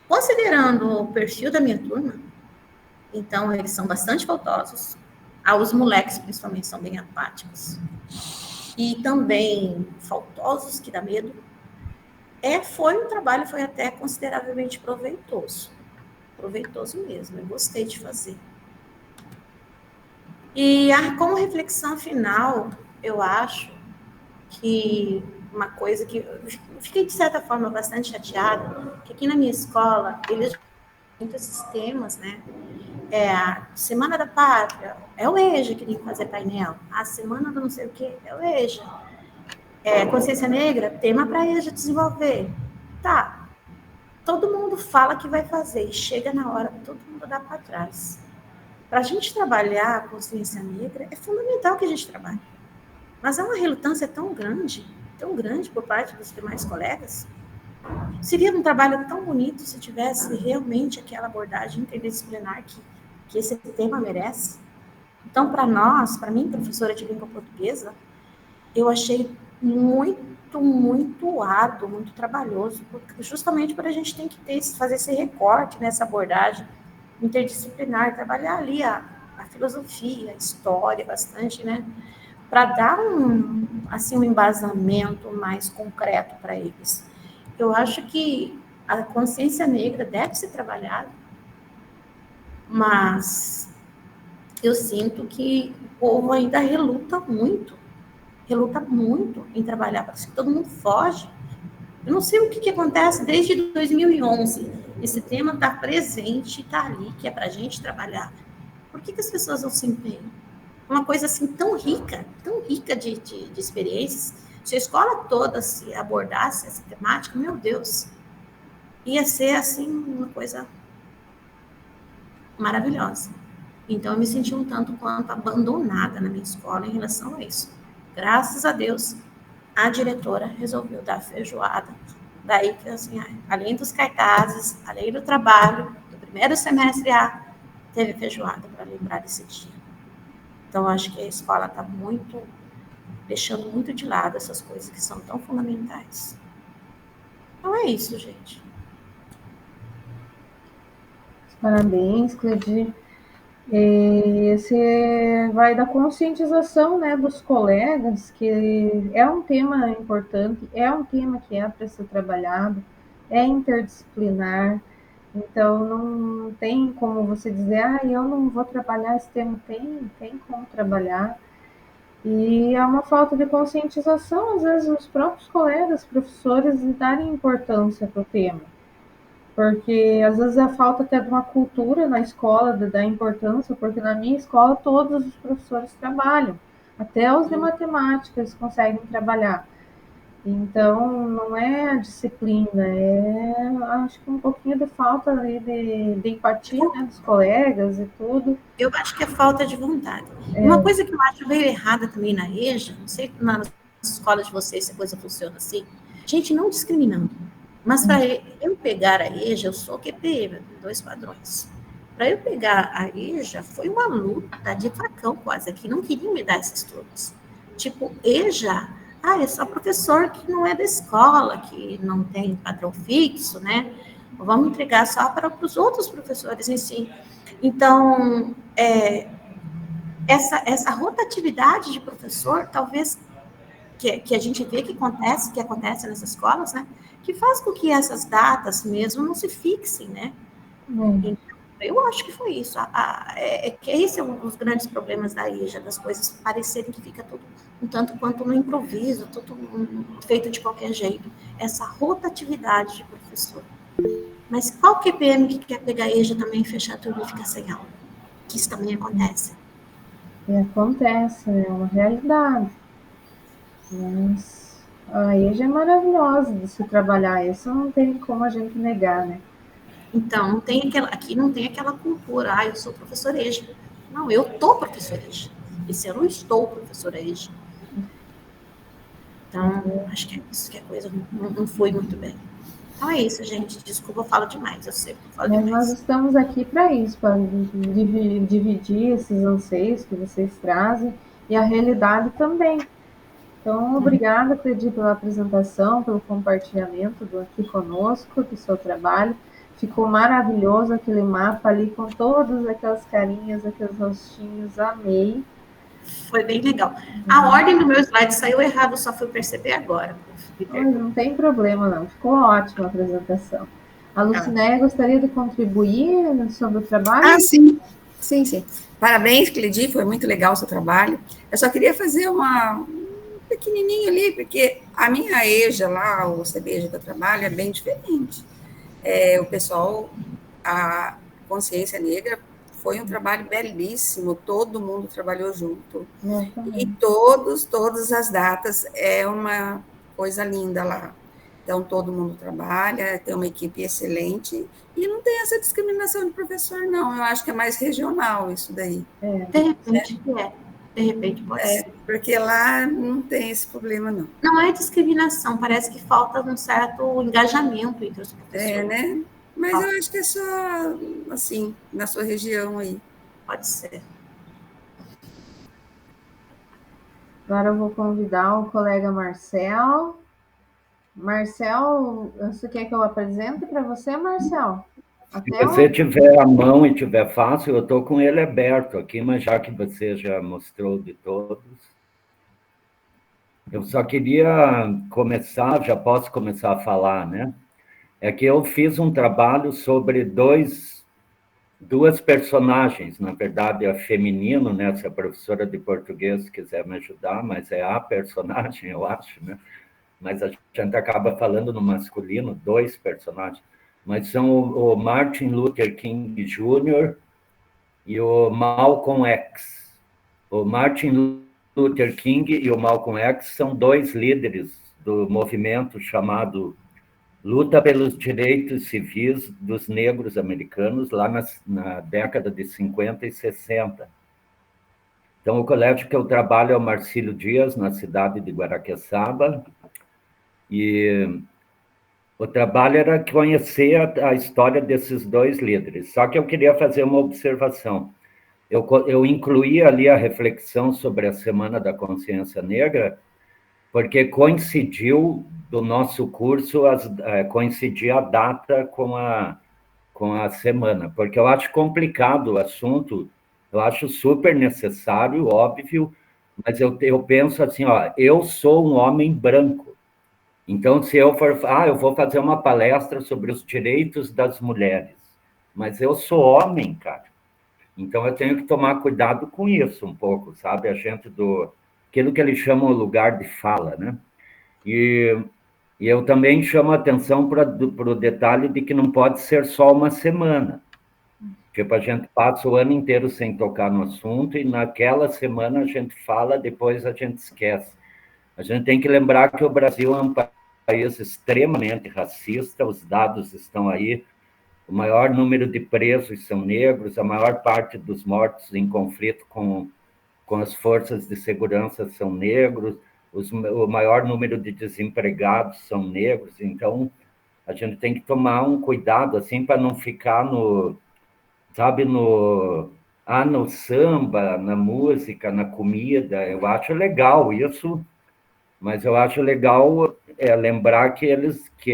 Considerando o perfil da minha turma, então eles são bastante faltosos, os moleques principalmente são bem apáticos, e também faltosos, que dá medo, foi um trabalho, foi até consideravelmente proveitoso mesmo, eu gostei de fazer. E como reflexão final, eu acho que uma coisa que eu fiquei, de certa forma, bastante chateada, que aqui na minha escola, eles muitos sistemas, né? A Semana da Pátria, é o EJA que tem que fazer painel. A Semana do não sei o quê, é o EJA. Consciência Negra, tema para EJA desenvolver. Tá. Todo mundo fala que vai fazer, e chega na hora, todo mundo dá para trás. Para a gente trabalhar a consciência negra, é fundamental que a gente trabalhe. Mas há uma relutância tão grande por parte dos demais colegas. Seria um trabalho tão bonito se tivesse realmente aquela abordagem interdisciplinar que esse tema merece. Então, para mim, professora de língua portuguesa, eu achei muito árduo, muito trabalhoso, justamente por a gente tem que fazer esse recorte nessa abordagem interdisciplinar, trabalhar ali a filosofia, a história bastante, né? Para dar um embasamento mais concreto para eles. Eu acho que a consciência negra deve ser trabalhada, mas eu sinto que o povo ainda reluta muito em trabalhar, parece que todo mundo foge. Eu não sei o que acontece desde 2011. Esse tema está presente, está ali, que é para a gente trabalhar. Por que as pessoas não se empenham? Uma coisa assim tão rica de experiências. Se a escola toda se abordasse essa temática, meu Deus, ia ser assim uma coisa maravilhosa. Então, eu me senti um tanto quanto abandonada na minha escola em relação a isso. Graças a Deus, a diretora resolveu dar feijoada. Daí que, assim, além dos cartazes, além do trabalho, do primeiro semestre A, teve feijoada para lembrar desse dia. Então, acho que a escola está deixando muito de lado essas coisas que são tão fundamentais. Então, é isso, gente. Parabéns, Cleide. Esse vai da conscientização, né, dos colegas, que é um tema importante, é um tema que é para ser trabalhado, é interdisciplinar, então não tem como você dizer, eu não vou trabalhar esse tema, tem como trabalhar, e é uma falta de conscientização, às vezes, nos próprios colegas, professores, de darem importância para o tema. Porque às vezes é falta até de uma cultura na escola, da importância, porque na minha escola todos os professores trabalham, até os de matemática eles conseguem trabalhar. Então, não é a disciplina, acho que um pouquinho de falta ali de empatia, né, dos colegas e tudo. Eu acho que é falta de vontade. Uma coisa que eu acho meio errada também na EJA, não sei nas escolas de vocês se a coisa funciona assim, gente, não discriminando. Mas para eu pegar a EJA, eu sou QP, 2 padrões. Para eu pegar a EJA, foi uma luta de facão quase, que não queriam me dar esses turnos. Tipo, EJA, é só professor que não é da escola, que não tem padrão fixo, né? Vamos entregar só para os outros professores em si. Então, essa rotatividade de professor, talvez, que a gente vê que acontece nas escolas, né? Que faz com que essas datas mesmo não se fixem, né? Então, eu acho que foi isso. Que esse é um dos grandes problemas da EJA, das coisas parecerem que fica tudo um tanto quanto no improviso, tudo feito de qualquer jeito. Essa rotatividade de professor. Mas qual QPM que quer pegar a EJA também, fechar tudo e ficar sem aula? Que isso também acontece. Acontece, é uma realidade. Mas a EJA é maravilhosa de se trabalhar, isso não tem como a gente negar, né? Então, aqui não tem aquela cultura, eu sou professora EJA. Não, eu tô professora EJA. Esse eu não estou professora EJA. Então, acho que é isso que a coisa não foi muito bem. Então é isso, gente. Desculpa, eu falo demais, eu sei que eu falo Mas demais. nós estamos aqui para isso, para dividir esses anseios que vocês trazem e a realidade também. Então, obrigada, Cledi, pela apresentação, pelo compartilhamento aqui conosco, do seu trabalho. Ficou maravilhoso aquele mapa ali, com todas aquelas carinhas, aqueles rostinhos, amei. Foi bem legal. A ordem do meu slide saiu errado, só fui perceber agora. Não tem problema, não. Ficou ótima a apresentação. A Lucinéia gostaria de contribuir sobre o trabalho? Ah, sim. Sim, sim. Parabéns, Cledi, foi muito legal o seu trabalho. Eu só queria fazer pequenininho ali, porque a minha EJA lá, o CBEJA que eu trabalho, é bem diferente. O pessoal, a consciência negra, foi um trabalho belíssimo, todo mundo trabalhou junto. E todas as datas, é uma coisa linda lá. Então, todo mundo trabalha, tem uma equipe excelente, e não tem essa discriminação de professor, não. Eu acho que é mais regional isso daí. De repente, De repente pode ser. Porque lá não tem esse problema, não. Não é discriminação, parece que falta um certo engajamento entre os professores. Né? Mas eu acho que é só, assim, na sua região aí. Pode ser. Agora eu vou convidar o colega Marcel. Marcel, você quer que eu apresente para você, Marcel? Se você tiver a mão e tiver fácil, eu estou com ele aberto aqui, mas já que você já mostrou de todos, eu só queria começar, já posso começar a falar, né? É que eu fiz um trabalho sobre duas personagens, na verdade é feminino, né? Se a professora de português quiser me ajudar, mas é a personagem, eu acho, né? Mas a gente acaba falando no masculino, dois personagens. Mas são o Martin Luther King Jr. e o Malcolm X. O Martin Luther King e o Malcolm X são dois líderes do movimento chamado Luta pelos Direitos Civis dos Negros Americanos, lá na década de 50 e 60. Então, o colégio que eu trabalho é o Marcílio Dias, na cidade de Guaraqueçaba, e o trabalho era conhecer a história desses dois líderes. Só que eu queria fazer uma observação. Eu incluí ali a reflexão sobre a Semana da Consciência Negra, porque coincidiu do nosso curso, coincidir a data com a semana, porque eu acho complicado o assunto, eu acho super necessário, óbvio, mas eu penso assim, eu sou um homem branco. Então, se eu for, eu vou fazer uma palestra sobre os direitos das mulheres, mas eu sou homem, cara. Então, eu tenho que tomar cuidado com isso um pouco, sabe? Aquilo que eles chamam o lugar de fala, né? E eu também chamo a atenção para o detalhe de que não pode ser só uma semana. Tipo, a gente passa o ano inteiro sem tocar no assunto e naquela semana a gente fala, depois a gente esquece. A gente tem que lembrar que o Brasil é um país extremamente racista, os dados estão aí, o maior número de presos são negros, a maior parte dos mortos em conflito com as forças de segurança são negros, o maior número de desempregados são negros, então a gente tem que tomar um cuidado, assim, para não ficar no samba, na música, na comida. Eu acho legal isso, mas eu acho legal lembrar que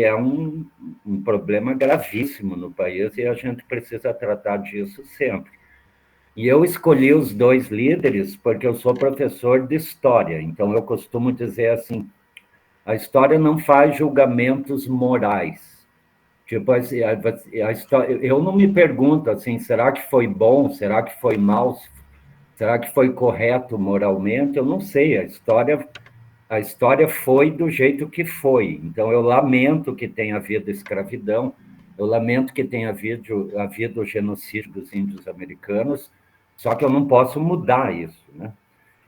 é um problema gravíssimo no país e a gente precisa tratar disso sempre. E eu escolhi os dois líderes porque eu sou professor de história, então eu costumo dizer assim, a história não faz julgamentos morais. Tipo assim, a história, eu não me pergunto assim, será que foi bom, será que foi mal, será que foi correto moralmente? Eu não sei, a história foi do jeito que foi. Então, eu lamento que tenha havido escravidão, eu lamento que tenha havido o genocídio dos índios americanos, só que eu não posso mudar isso, né?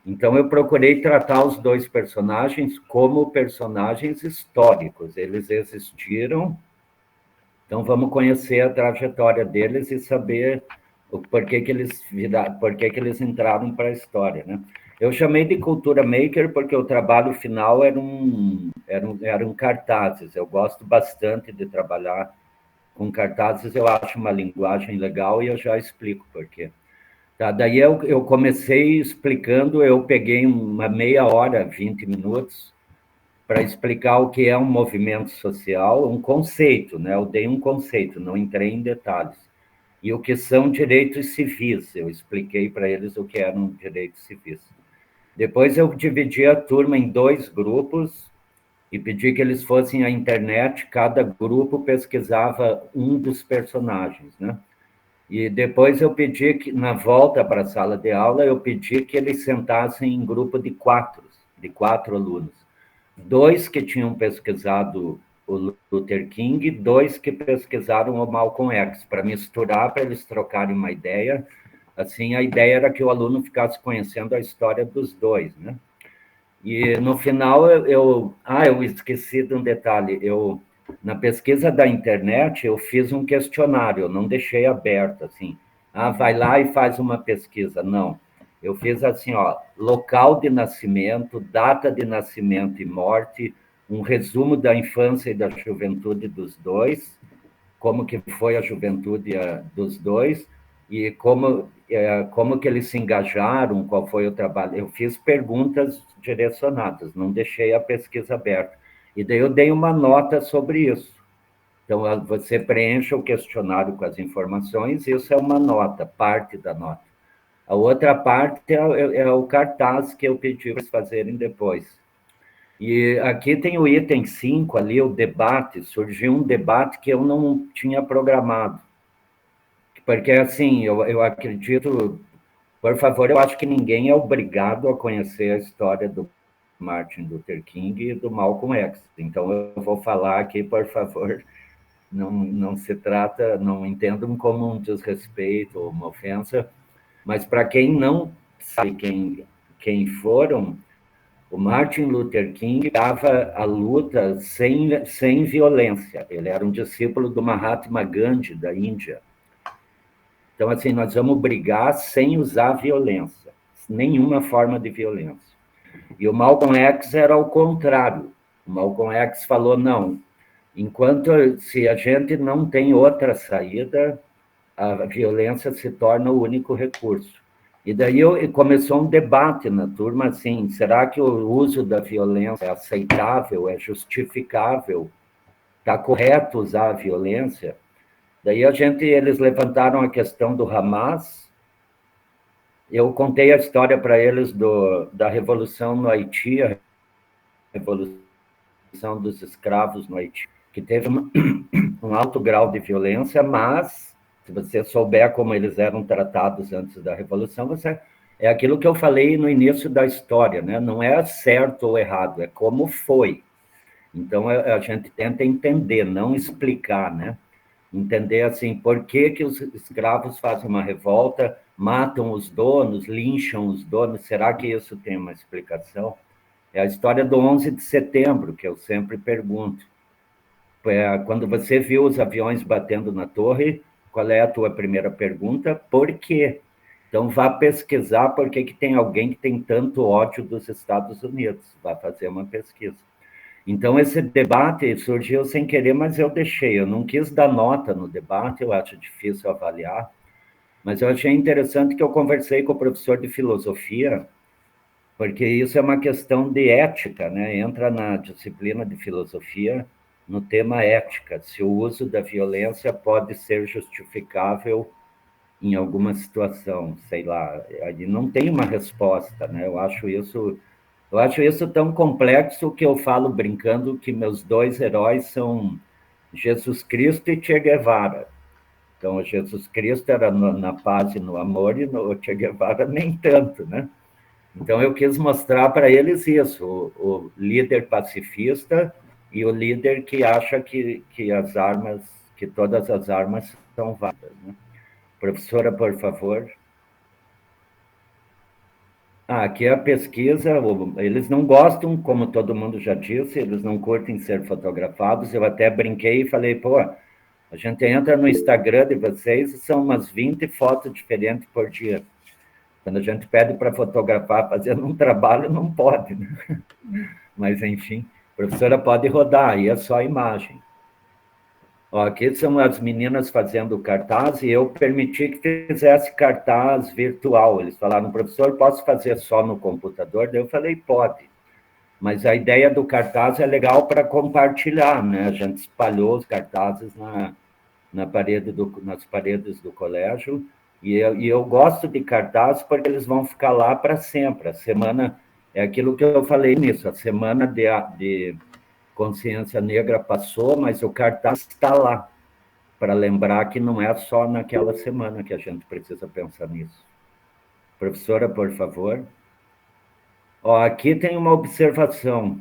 Então, eu procurei tratar os dois personagens como personagens históricos. Eles existiram, então vamos conhecer a trajetória deles e saber por que eles entraram para a história, né? Eu chamei de cultura maker porque o trabalho final eram cartazes. Eu gosto bastante de trabalhar com cartazes, eu acho uma linguagem legal e eu já explico por quê. Tá, daí eu comecei explicando, eu peguei uma meia hora, 20 minutos, para explicar o que é um movimento social, um conceito, né? Eu dei um conceito, não entrei em detalhes. E o que são direitos civis, eu expliquei para eles o que eram direitos civis. Depois eu dividi a turma em 2 grupos e pedi que eles fossem à internet, cada grupo pesquisava um dos personagens, né? E depois eu pedi que, na volta para a sala de aula, eu pedi que eles sentassem em grupo de 4 alunos. 2 que tinham pesquisado o Luther King, 2 que pesquisaram o Malcolm X, para misturar, para eles trocarem uma ideia. Assim, a ideia era que o aluno ficasse conhecendo a história dos 2, né? E no final eu esqueci de um detalhe. Na pesquisa da internet eu fiz um questionário, eu não deixei aberto assim. Vai lá e faz uma pesquisa. Não. Eu fiz assim, local de nascimento, data de nascimento e morte, um resumo da infância e da juventude dos 2, como que foi a juventude dos 2 e como que eles se engajaram, qual foi o trabalho. Eu fiz perguntas direcionadas, não deixei a pesquisa aberta. E daí eu dei uma nota sobre isso. Então, você preenche o questionário com as informações, isso é uma nota, parte da nota. A outra parte é o cartaz que eu pedi para eles fazerem depois. E aqui tem o item 5 ali, o debate, surgiu um debate que eu não tinha programado. Porque, assim, eu acredito, por favor, eu acho que ninguém é obrigado a conhecer a história do Martin Luther King e do Malcolm X. Então, eu vou falar aqui, por favor, não se trata, não entendam como um desrespeito ou uma ofensa, mas para quem não sabe quem foram, o Martin Luther King dava a luta sem violência. Ele era um discípulo do Mahatma Gandhi, da Índia. Então, assim, nós vamos brigar sem usar violência, nenhuma forma de violência. E o Malcolm X era ao contrário. O Malcolm X falou, não, se a gente não tem outra saída, a violência se torna o único recurso. E daí começou um debate na turma, assim, será que o uso da violência é aceitável, é justificável? Está correto usar a violência? Daí eles levantaram a questão do Hamas. Eu contei a história para eles da Revolução no Haiti, a Revolução dos Escravos no Haiti, que teve um alto grau de violência, mas se você souber como eles eram tratados antes da Revolução, é aquilo que eu falei no início da história, né? Não é certo ou errado, é como foi. Então, a gente tenta entender, não explicar, né? Entender, assim, por que os escravos fazem uma revolta, matam os donos, lincham os donos, será que isso tem uma explicação? É a história do 11 de setembro, que eu sempre pergunto. Quando você viu os aviões batendo na torre, qual é a tua primeira pergunta? Por quê? Então, vá pesquisar por que tem alguém que tem tanto ódio dos Estados Unidos. Vá fazer uma pesquisa. Então, esse debate surgiu sem querer, mas eu deixei. Eu não quis dar nota no debate, eu acho difícil avaliar. Mas eu achei interessante que eu conversei com o professor de filosofia, porque isso é uma questão de ética, né? Entra na disciplina de filosofia, no tema ética, se o uso da violência pode ser justificável em alguma situação, sei lá, aí não tem uma resposta, né? Eu acho isso tão complexo que eu falo brincando que meus 2 heróis são Jesus Cristo e Che Guevara. Então, Jesus Cristo era na paz e no amor, e o Che Guevara nem tanto, né? Então, eu quis mostrar para eles isso, o líder pacifista e o líder que acha que todas as armas são válidas, né? Professora, por favor. Aqui é a pesquisa, eles não gostam, como todo mundo já disse, eles não curtem ser fotografados. Eu até brinquei e falei, a gente entra no Instagram de vocês e são umas 20 fotos diferentes por dia. Quando a gente pede para fotografar fazendo um trabalho, não pode, né? Mas, enfim, a professora pode rodar, aí é só a imagem. Ó, aqui são as meninas fazendo cartaz e eu permiti que fizesse cartaz virtual. Eles falaram, professor, posso fazer só no computador? Daí eu falei, pode. Mas a ideia do cartaz é legal para compartilhar, né? A gente espalhou os cartazes nas paredes do colégio e eu gosto de cartaz porque eles vão ficar lá para sempre. A semana, é aquilo que eu falei nisso, a semana de consciência negra passou, mas o cartaz está lá, para lembrar que não é só naquela semana que a gente precisa pensar nisso. Professora, por favor. Ó, aqui tem uma observação.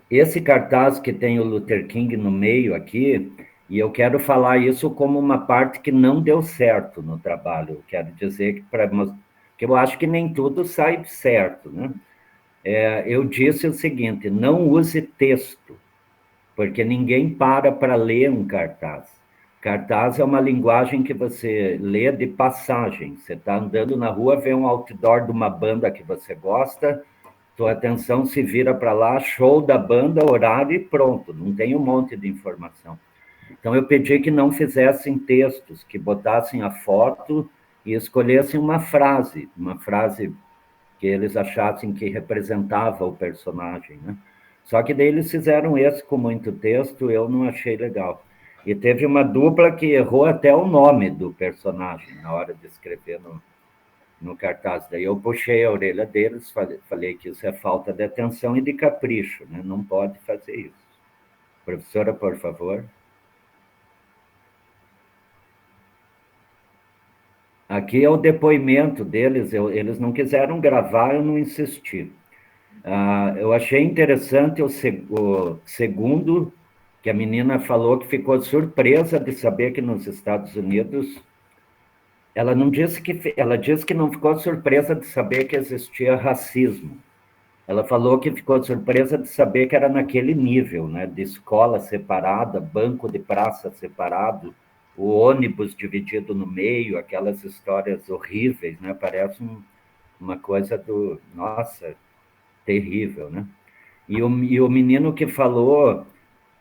Esse cartaz que tem o Luther King no meio aqui, e eu quero falar isso como uma parte que não deu certo no trabalho. Eu quero dizer que eu acho que nem tudo sai certo, né? Eu disse o seguinte, não use texto, porque ninguém para ler um cartaz. Cartaz é uma linguagem que você lê de passagem. Você está andando na rua, vê um outdoor de uma banda que você gosta, tua atenção se vira para lá, show da banda, horário e pronto, não tem um monte de informação. Então, eu pedi que não fizessem textos, que botassem a foto e escolhessem uma frase que eles achassem que representava o personagem, né? Só que daí eles fizeram esse com muito texto, eu não achei legal. E teve uma dupla que errou até o nome do personagem na hora de escrever no cartaz. Daí eu puxei a orelha deles, falei que isso é falta de atenção e de capricho, né? Não pode fazer isso. Professora, por favor. Aqui é o depoimento deles, eles não quiseram gravar, eu não insisti. Eu achei interessante o segundo, que a menina falou que ficou surpresa de saber que nos Estados Unidos, ela disse que não ficou surpresa de saber que existia racismo. Ela falou que ficou surpresa de saber que era naquele nível, né, de escola separada, banco de praça separado, o ônibus dividido no meio, aquelas histórias horríveis, né? Parece uma coisa nossa, terrível, né? E o menino que falou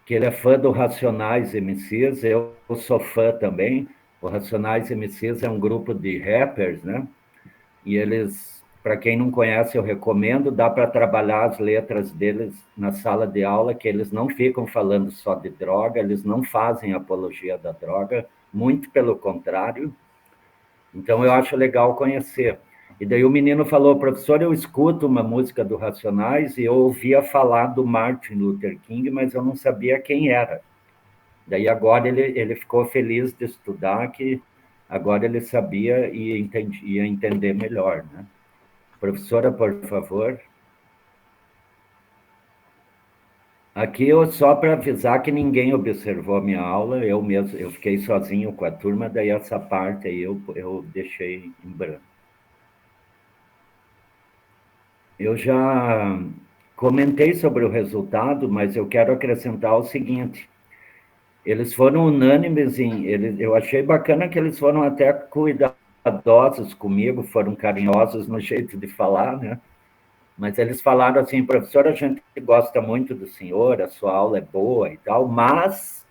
que ele é fã do Racionais MCs, eu sou fã também. O Racionais MCs é um grupo de rappers, né? E eles, para quem não conhece, eu recomendo, dá para trabalhar as letras deles na sala de aula, que eles não ficam falando só de droga, eles não fazem apologia da droga, muito pelo contrário. Então, eu acho legal conhecer. E daí o menino falou, professor, eu escuto uma música do Racionais e eu ouvia falar do Martin Luther King, mas eu não sabia quem era. Daí agora ele ficou feliz de estudar, que agora ele sabia e ia entender melhor, né? Professora, por favor. Aqui só para avisar que ninguém observou a minha aula, eu fiquei sozinho com a turma, daí essa parte aí eu deixei em branco. Eu já comentei sobre o resultado, mas eu quero acrescentar o seguinte, eles foram unânimes eu achei bacana que eles foram até cuidadosos comigo, foram carinhosos no jeito de falar, né? Mas eles falaram assim, professor, a gente gosta muito do senhor, a sua aula é boa e tal, mas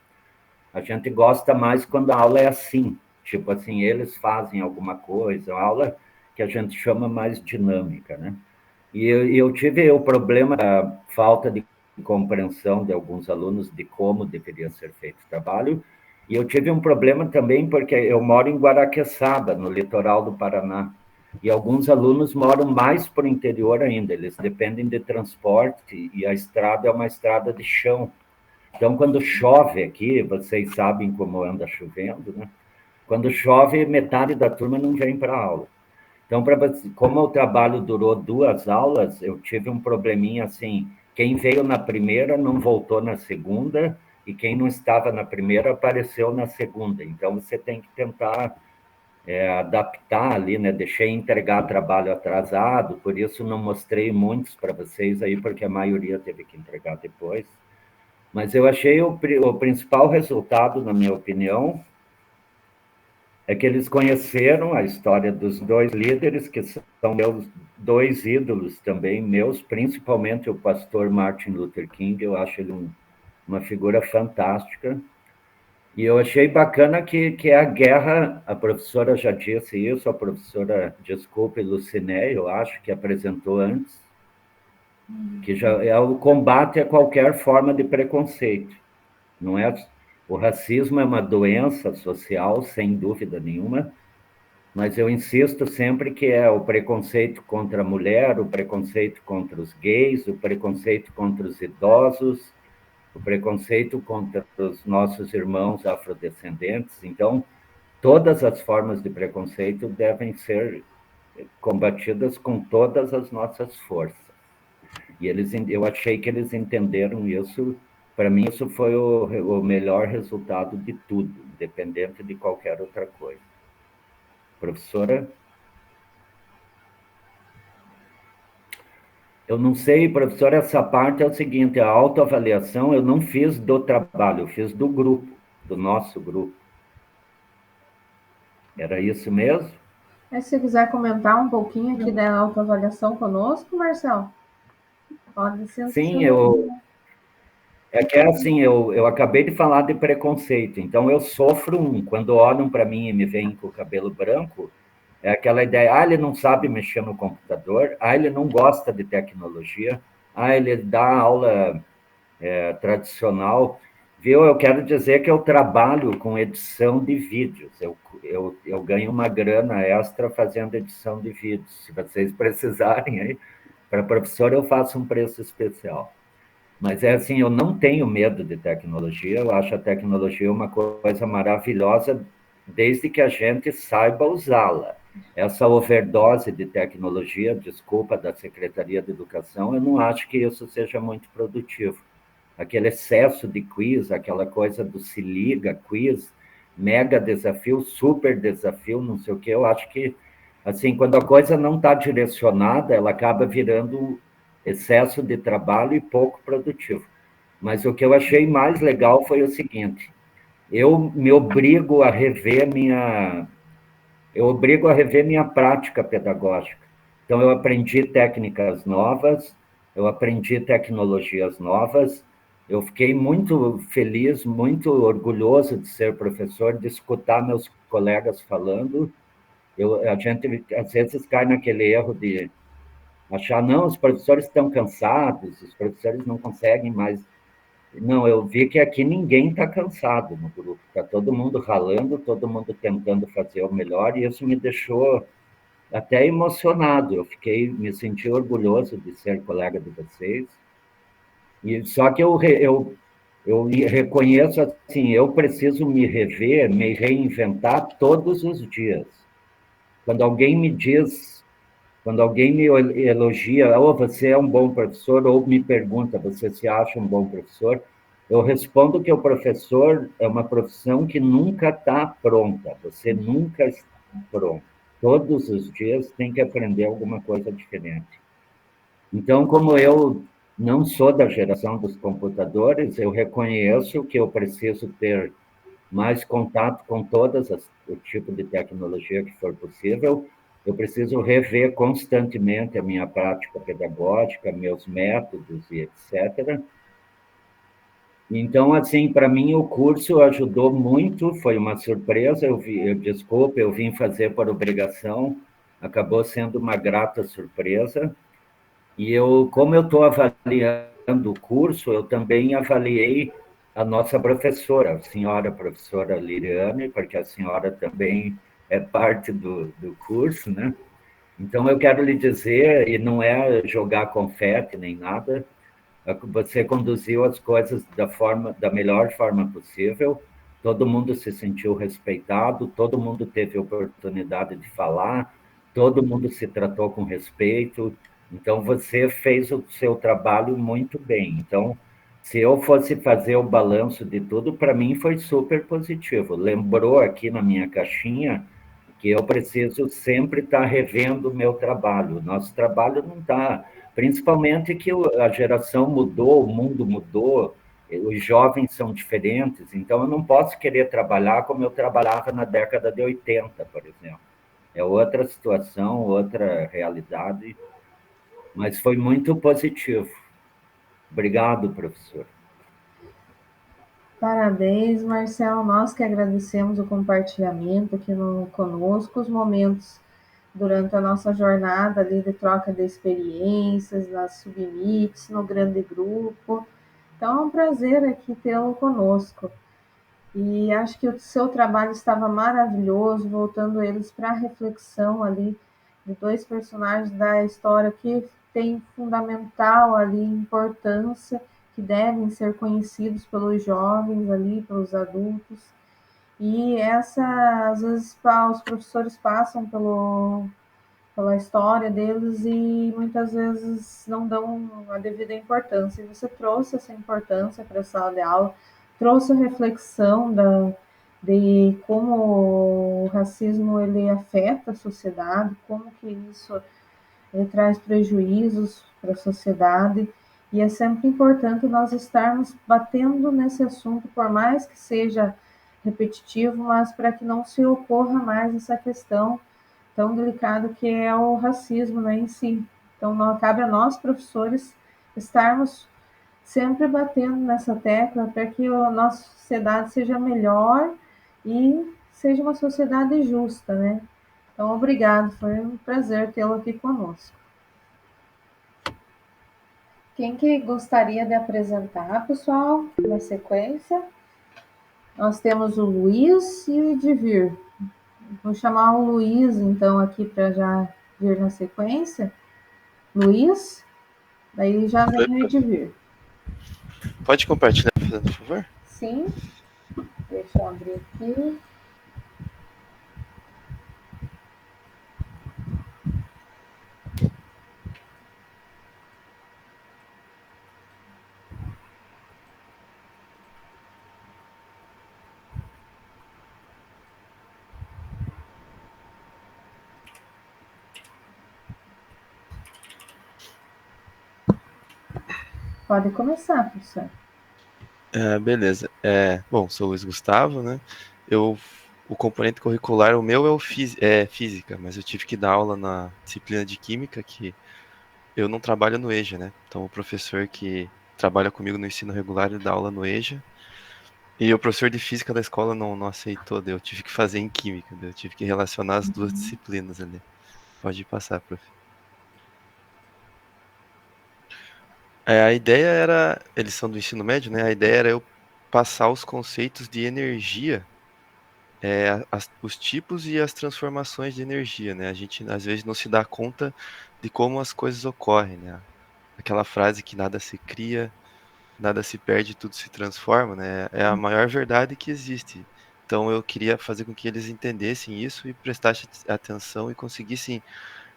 a gente gosta mais quando a aula é assim, tipo assim, eles fazem alguma coisa, uma aula que a gente chama mais dinâmica, né? E eu tive o problema da falta de compreensão de alguns alunos de como deveria ser feito o trabalho, e eu tive um problema também porque eu moro em Guaraqueçaba, no litoral do Paraná, e alguns alunos moram mais para o interior ainda, eles dependem de transporte, e a estrada é uma estrada de chão. Então, quando chove aqui, vocês sabem como anda chovendo, né? Quando chove, metade da turma não vem para a aula. Então, como o trabalho durou 2 aulas, eu tive um probleminha assim, quem veio na primeira não voltou na segunda, e quem não estava na primeira apareceu na segunda. Então, você tem que tentar adaptar ali, né? Deixei entregar trabalho atrasado, por isso não mostrei muitos para vocês aí, porque a maioria teve que entregar depois. Mas eu achei o principal resultado, na minha opinião, é que eles conheceram a história dos dois líderes, que são meus dois ídolos também, meus, principalmente o pastor Martin Luther King. Eu acho ele uma figura fantástica. E eu achei bacana que a guerra, a professora já disse isso, a professora, desculpe, Luciné, eu acho, que apresentou antes, que já é o combate a qualquer forma de preconceito. Não é? O racismo é uma doença social, sem dúvida nenhuma, mas eu insisto sempre que é o preconceito contra a mulher, o preconceito contra os gays, o preconceito contra os idosos, o preconceito contra os nossos irmãos afrodescendentes. Então, todas as formas de preconceito devem ser combatidas com todas as nossas forças. E eu achei que eles entenderam isso. Para mim, isso foi o melhor resultado de tudo, independente de qualquer outra coisa. Professora? Eu não sei, professora, essa parte é o seguinte, a autoavaliação eu não fiz do trabalho, eu fiz do grupo, do nosso grupo. Era isso mesmo? Se você quiser comentar um pouquinho aqui da autoavaliação conosco, Marcelo, pode ser. Sim, é que é assim, eu acabei de falar de preconceito, então eu sofro quando olham para mim e me veem com o cabelo branco, é aquela ideia, ele não sabe mexer no computador, ele não gosta de tecnologia, ele dá aula tradicional. Viu? Eu quero dizer que eu trabalho com edição de vídeos, eu ganho uma grana extra fazendo edição de vídeos. Se vocês precisarem, aí, para professor eu faço um preço especial. Mas é assim, eu não tenho medo de tecnologia, eu acho a tecnologia uma coisa maravilhosa, desde que a gente saiba usá-la. Essa overdose de tecnologia, desculpa, da Secretaria de Educação, eu não acho que isso seja muito produtivo. Aquele excesso de quiz, aquela coisa do se liga, quiz, mega desafio, super desafio, não sei o quê, eu acho que, assim, quando a coisa não está direcionada, ela acaba virando excesso de trabalho e pouco produtivo. Mas o que eu achei mais legal foi o seguinte, eu me obrigo a rever minha prática pedagógica. Então, eu aprendi técnicas novas, eu aprendi tecnologias novas, eu fiquei muito feliz, muito orgulhoso de ser professor, de escutar meus colegas falando. A gente, às vezes, cai naquele erro de achar, não, os professores estão cansados, os professores não conseguem mais. Não, eu vi que aqui ninguém está cansado no grupo, está todo mundo ralando, todo mundo tentando fazer o melhor, e isso me deixou até emocionado, me senti orgulhoso de ser colega de vocês, e só que eu reconheço assim, eu preciso me rever, me reinventar todos os dias. Quando alguém me elogia, ou você é um bom professor, ou me pergunta, você se acha um bom professor, eu respondo que o professor é uma profissão que nunca está pronta, você nunca está pronto. Todos os dias tem que aprender alguma coisa diferente. Então, como eu não sou da geração dos computadores, eu reconheço que eu preciso ter mais contato com todas o tipo de tecnologia que for possível. Eu preciso rever constantemente a minha prática pedagógica, meus métodos e etc. Então, assim, para mim o curso ajudou muito, foi uma surpresa, eu vim fazer por obrigação, acabou sendo uma grata surpresa. E como eu estou avaliando o curso, eu também avaliei a nossa professora, a senhora professora Liriane, porque a senhora também é parte do curso, né? Então, eu quero lhe dizer, e não é jogar confete nem nada, você conduziu as coisas da melhor forma possível, todo mundo se sentiu respeitado, todo mundo teve oportunidade de falar, todo mundo se tratou com respeito, então você fez o seu trabalho muito bem. Então, se eu fosse fazer o balanço de tudo, para mim foi super positivo. Lembrou aqui na minha caixinha que eu preciso sempre estar revendo o meu trabalho. Nosso trabalho não está... Principalmente que a geração mudou, o mundo mudou, os jovens são diferentes, então eu não posso querer trabalhar como eu trabalhava na década de 80, por exemplo. É outra situação, outra realidade, mas foi muito positivo. Obrigado, professor. Parabéns, Marcelo. Nós que agradecemos o compartilhamento aqui conosco, os momentos durante a nossa jornada ali de troca de experiências, nas submits, no grande grupo. Então, é um prazer aqui tê-lo conosco. E acho que o seu trabalho estava maravilhoso, voltando eles para a reflexão ali de dois personagens da história que tem fundamental ali importância, que devem ser conhecidos pelos jovens ali, pelos adultos. E às vezes, os professores passam pela história deles e muitas vezes não dão a devida importância. E você trouxe essa importância para a sala de aula, trouxe a reflexão de como o racismo ele afeta a sociedade, como que isso ele traz prejuízos para a sociedade, e é sempre importante nós estarmos batendo nesse assunto, por mais que seja repetitivo, mas para que não se ocorra mais essa questão tão delicada que é o racismo, né, em si. Então, não cabe a nós, professores, estarmos sempre batendo nessa tecla para que a nossa sociedade seja melhor e seja uma sociedade justa, né? Então, obrigado, foi um prazer tê-lo aqui conosco. Quem que gostaria de apresentar, pessoal, na sequência? Nós temos o Luiz e o Edivir. Vou chamar o Luiz, então, aqui para já vir na sequência. Luiz, daí já vem o Edivir. Pode compartilhar, por favor? Sim. Deixa eu abrir aqui. Pode começar, professor. Beleza. Bom, sou o Luiz Gustavo, né? O componente curricular, o meu é física, mas eu tive que dar aula na disciplina de química, que eu não trabalho no EJA, né? Então, o professor que trabalha comigo no ensino regular, ele dá aula no EJA. E o professor de física da escola não aceitou, daí eu tive que fazer em química, daí eu tive que relacionar as duas disciplinas ali. Pode passar, prof. A ideia era, eles são do ensino médio, né? A ideia era eu passar os conceitos de energia, os tipos e as transformações de energia, né? A gente às vezes não se dá conta de como as coisas ocorrem, né? Aquela frase que nada se cria, nada se perde, tudo se transforma, né? É a maior verdade que existe. Então eu queria fazer com que eles entendessem isso e prestassem atenção e conseguissem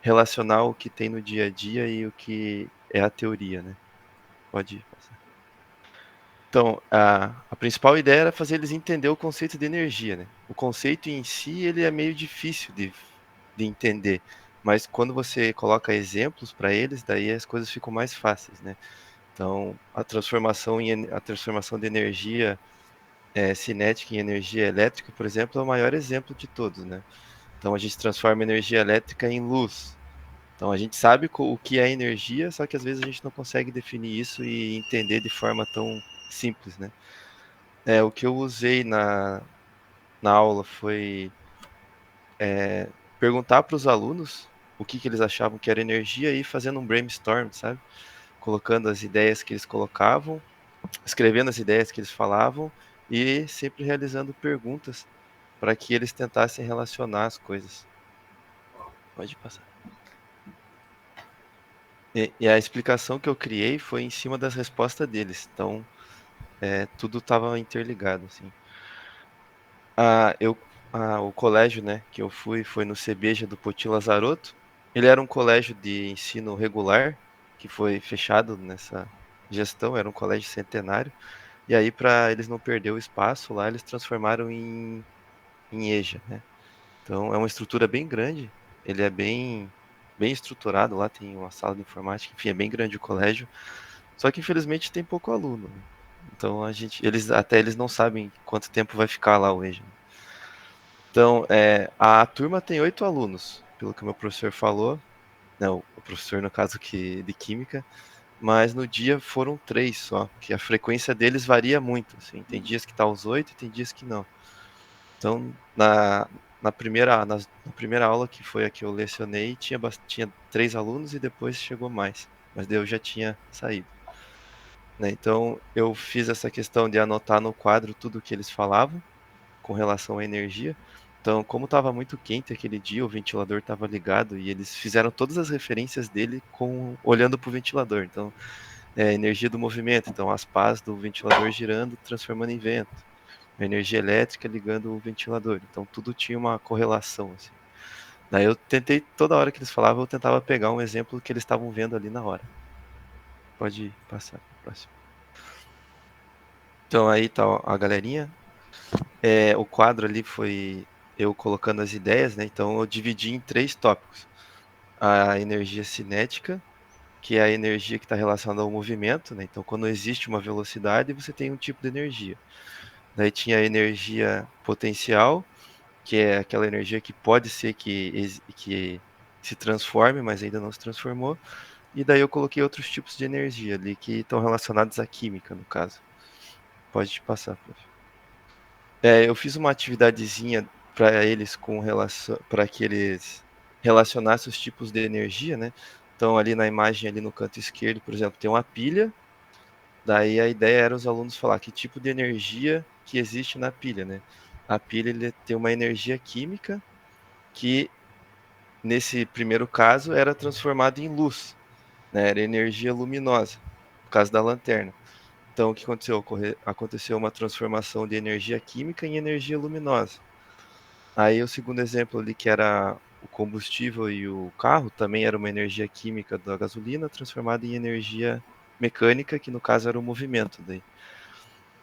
relacionar o que tem no dia a dia e o que é a teoria, né? Pode passar. Então, a principal ideia era fazer eles entender o conceito de energia, né? O conceito em si, ele é meio difícil de entender, mas quando você coloca exemplos para eles, daí as coisas ficam mais fáceis, né? Então, a transformação de energia cinética em energia elétrica, por exemplo, é o maior exemplo de todos, né? Então, a gente transforma energia elétrica em luz. Então, a gente sabe o que é energia, só que às vezes a gente não consegue definir isso e entender de forma tão simples, né? O que eu usei na aula foi perguntar para os alunos o que eles achavam que era energia e ir fazendo um brainstorm, sabe? Colocando as ideias que eles colocavam, escrevendo as ideias que eles falavam e sempre realizando perguntas para que eles tentassem relacionar as coisas. Pode passar. E a explicação que eu criei foi em cima das respostas deles. Então, tudo estava interligado, assim. O colégio, né, que eu fui foi no CBJ do Poti Lazarotto. Ele era um colégio de ensino regular, que foi fechado nessa gestão, era um colégio centenário. E aí, para eles não perder o espaço lá, eles transformaram em EJA, né? Então, é uma estrutura bem grande, ele é bem estruturado, lá tem uma sala de informática, enfim, é bem grande o colégio, só que infelizmente tem pouco aluno, né? Então eles não sabem quanto tempo vai ficar lá o EJA. Então, a turma tem 8 alunos, pelo que o meu professor falou. Não, o professor, no caso, de Química. Mas no dia foram 3 só, que a frequência deles varia muito. Assim. Tem dias que tá os 8 e tem dias que não. Então, na primeira aula, que foi a que eu lecionei, tinha 3 alunos e depois chegou mais. Mas daí eu já tinha saído. Né? Então, eu fiz essa questão de anotar no quadro tudo o que eles falavam com relação à energia. Então, como estava muito quente aquele dia, o ventilador estava ligado e eles fizeram todas as referências dele olhando para o ventilador. Então, energia do movimento, então as pás do ventilador girando, transformando em vento. A energia elétrica ligando o ventilador. Então, tudo tinha uma correlação. Assim. Daí eu tentei, toda hora que eles falavam, eu tentava pegar um exemplo que eles estavam vendo ali na hora. Pode passar para o próximo. Então, aí tá a galerinha. O quadro ali foi eu colocando as ideias, né? Então eu dividi em 3 tópicos. A energia cinética, que é a energia que está relacionada ao movimento, né? Então quando existe uma velocidade, você tem um tipo de energia. Daí tinha a energia potencial, que é aquela energia que pode ser que se transforme, mas ainda não se transformou. E daí eu coloquei outros tipos de energia ali que estão relacionados à química, no caso. Pode passar, prof. Eu fiz uma atividadezinha para eles para que eles relacionassem os tipos de energia, né? Então ali na imagem ali no canto esquerdo, por exemplo, tem uma pilha. Daí a ideia era os alunos falar que tipo de energia que existe na pilha, né? A pilha ele tem uma energia química que nesse primeiro caso era transformada em luz, né? Era energia luminosa, no caso da lanterna. Então, o que aconteceu? Aconteceu uma transformação de energia química em energia luminosa. Aí, o segundo exemplo ali, que era o combustível e o carro, também era uma energia química da gasolina transformada em energia mecânica, que no caso era o movimento. Daí.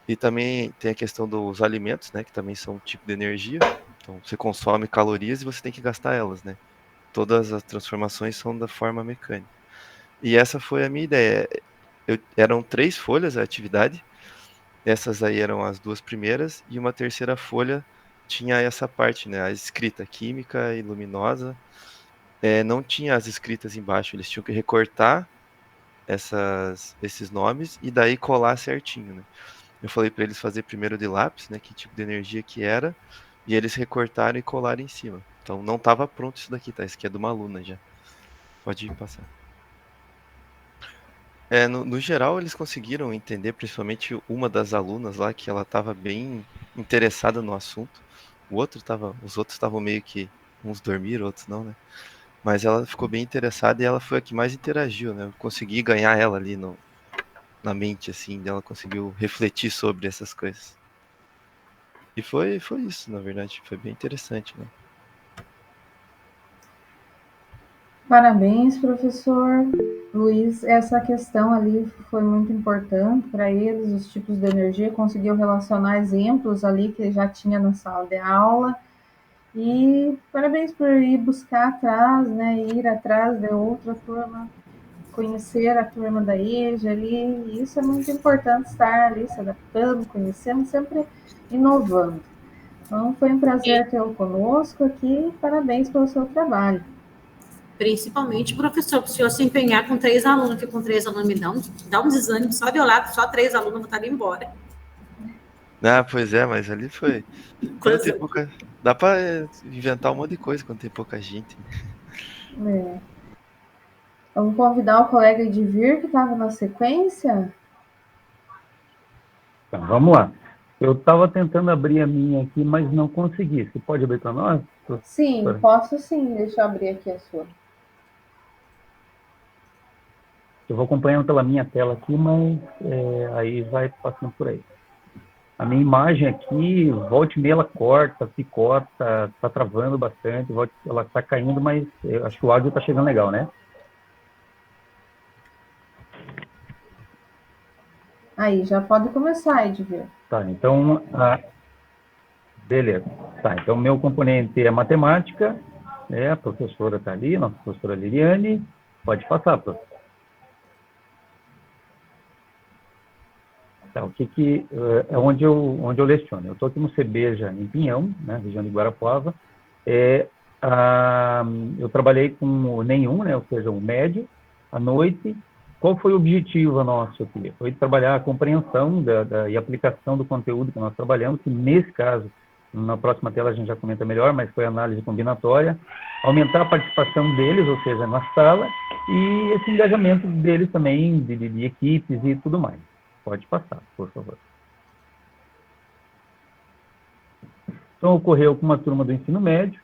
E também tem a questão dos alimentos, né, que também são um tipo de energia. Então, você consome calorias e você tem que gastar elas, né? Todas as transformações são da forma mecânica. E essa foi a minha ideia. Eram 3 folhas a atividade. Essas aí eram as 2 primeiras. E uma terceira folha tinha essa parte, né? A escrita química e luminosa. Não tinha as escritas embaixo. Eles tinham que recortar esses nomes e daí colar certinho, né? Eu falei para eles fazer primeiro de lápis, né? Que tipo de energia que era. E eles recortaram e colaram em cima. Então não estava pronto isso daqui, tá? Isso aqui é de uma aluna já. Pode ir passar. No geral, eles conseguiram entender, principalmente uma das alunas lá, que ela estava bem interessada no assunto. Os outros estavam meio que, uns dormiram, outros não, né? Mas ela ficou bem interessada e ela foi a que mais interagiu, né? Eu consegui ganhar ela ali na mente, assim, ela conseguiu refletir sobre essas coisas. E foi isso, na verdade, foi bem interessante, né? Parabéns, professor Luiz. Essa questão ali foi muito importante para eles, os tipos de energia, conseguiu relacionar exemplos ali que já tinha na sala de aula. E parabéns por ir buscar atrás, né, ir atrás de outra turma, conhecer a turma da EJA ali. E isso é muito importante, estar ali se adaptando, conhecendo, sempre inovando. Então, foi um prazer tê-lo conosco aqui. Parabéns pelo seu trabalho. Principalmente, professor, para o senhor se empenhar com 3 alunos, que com 3 alunos me dá um desânimo só de olhar, só 3 alunos vão estar embora. Pois é, mas ali foi. Dá para inventar um monte de coisa quando tem pouca gente. Vamos convidar o colega Edvir, que estava na sequência. Então, vamos lá. Eu estava tentando abrir a minha aqui, mas não consegui. Você pode abrir para nós? Sim, posso sim. Deixa eu abrir aqui a sua. Eu vou acompanhando pela minha tela aqui, mas aí vai passando por aí. A minha imagem aqui, volta e meia ela corta, picota, está travando bastante, ela está caindo, mas eu acho que o áudio está chegando legal, né? Aí, já pode começar, Edvir. Tá, então, beleza. Tá, então, meu componente é matemática, a professora está ali, nossa professora Liliane. Pode passar, professor. Então, é onde eu leciono? Eu estou aqui no CBJA em Pinhão, né, região de Guarapuava. Eu trabalhei com o nenhum, né, ou seja, o médio, à noite. Qual foi o objetivo nosso aqui? Foi trabalhar a compreensão e aplicação do conteúdo que nós trabalhamos, que nesse caso, na próxima tela a gente já comenta melhor, mas foi análise combinatória, aumentar a participação deles, ou seja, na sala, e esse engajamento deles também, de equipes e tudo mais. Pode passar, por favor. Então, ocorreu com uma turma do ensino médio.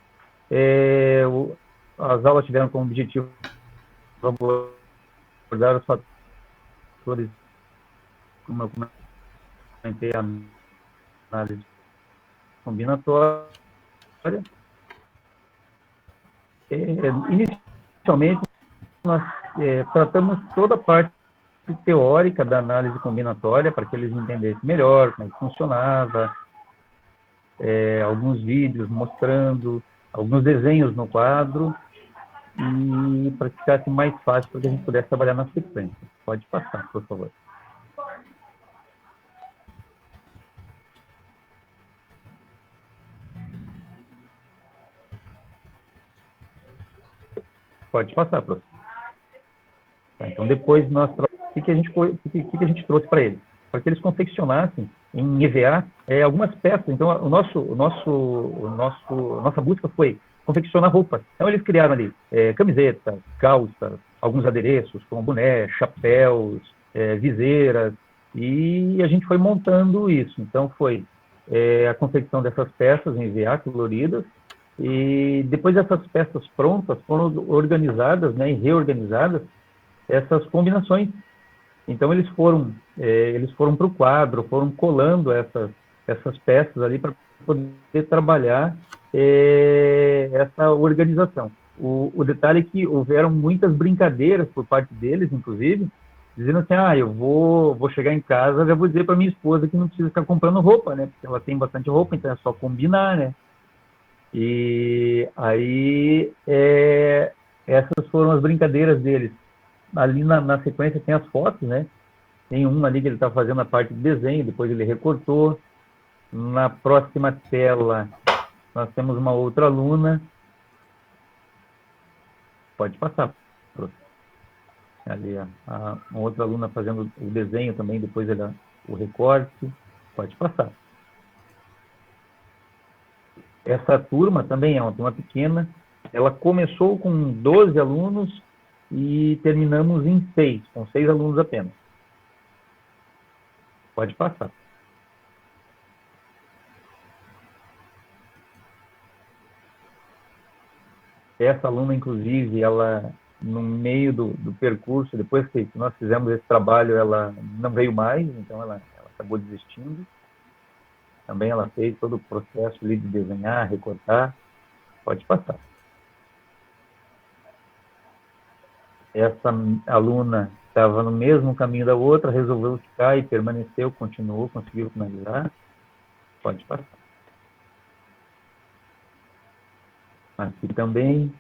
As aulas tiveram como objetivo abordar os fatores, como eu comentei, a análise combinatória. Inicialmente, nós tratamos toda a parte teórica da análise combinatória para que eles entendessem melhor como é que funcionava, alguns vídeos mostrando, alguns desenhos no quadro, e para que ficasse mais fácil para que a gente pudesse trabalhar na sequência. Pode passar, por favor. Pode passar, professor. Então, depois, o que a gente trouxe para eles? Para que eles confeccionassem em EVA algumas peças. Então, nossa busca foi confeccionar roupas. Então, eles criaram ali camisetas, calças, alguns adereços, como boné, chapéus, viseiras, e a gente foi montando isso. Então, foi a confecção dessas peças em EVA coloridas, e depois dessas peças prontas, foram organizadas, né, e reorganizadas essas combinações. Então, eles foram para o quadro, foram colando essas peças ali para poder trabalhar essa organização. O detalhe é que houveram muitas brincadeiras por parte deles, inclusive, dizendo assim, eu vou chegar em casa, já vou dizer para minha esposa que não precisa ficar comprando roupa, né, porque ela tem bastante roupa, então é só combinar, né. E aí, essas foram as brincadeiras deles. Ali na sequência tem as fotos, né? Tem um ali que ele está fazendo a parte de desenho, depois ele recortou. Na próxima tela, nós temos uma outra aluna. Pode passar, professor. Ali, uma outra aluna fazendo o desenho também, depois o recorte. Pode passar. Essa turma também é uma turma pequena. Ela começou com 12 alunos e terminamos em 6, com 6 alunos apenas. Pode passar. Essa aluna, inclusive, ela, no meio do percurso, depois que nós fizemos esse trabalho, ela não veio mais, então ela acabou desistindo. Também ela fez todo o processo ali de desenhar, recortar. Pode passar. Essa aluna estava no mesmo caminho da outra, resolveu ficar e permaneceu, continuou, conseguiu finalizar. Pode passar. Aqui também,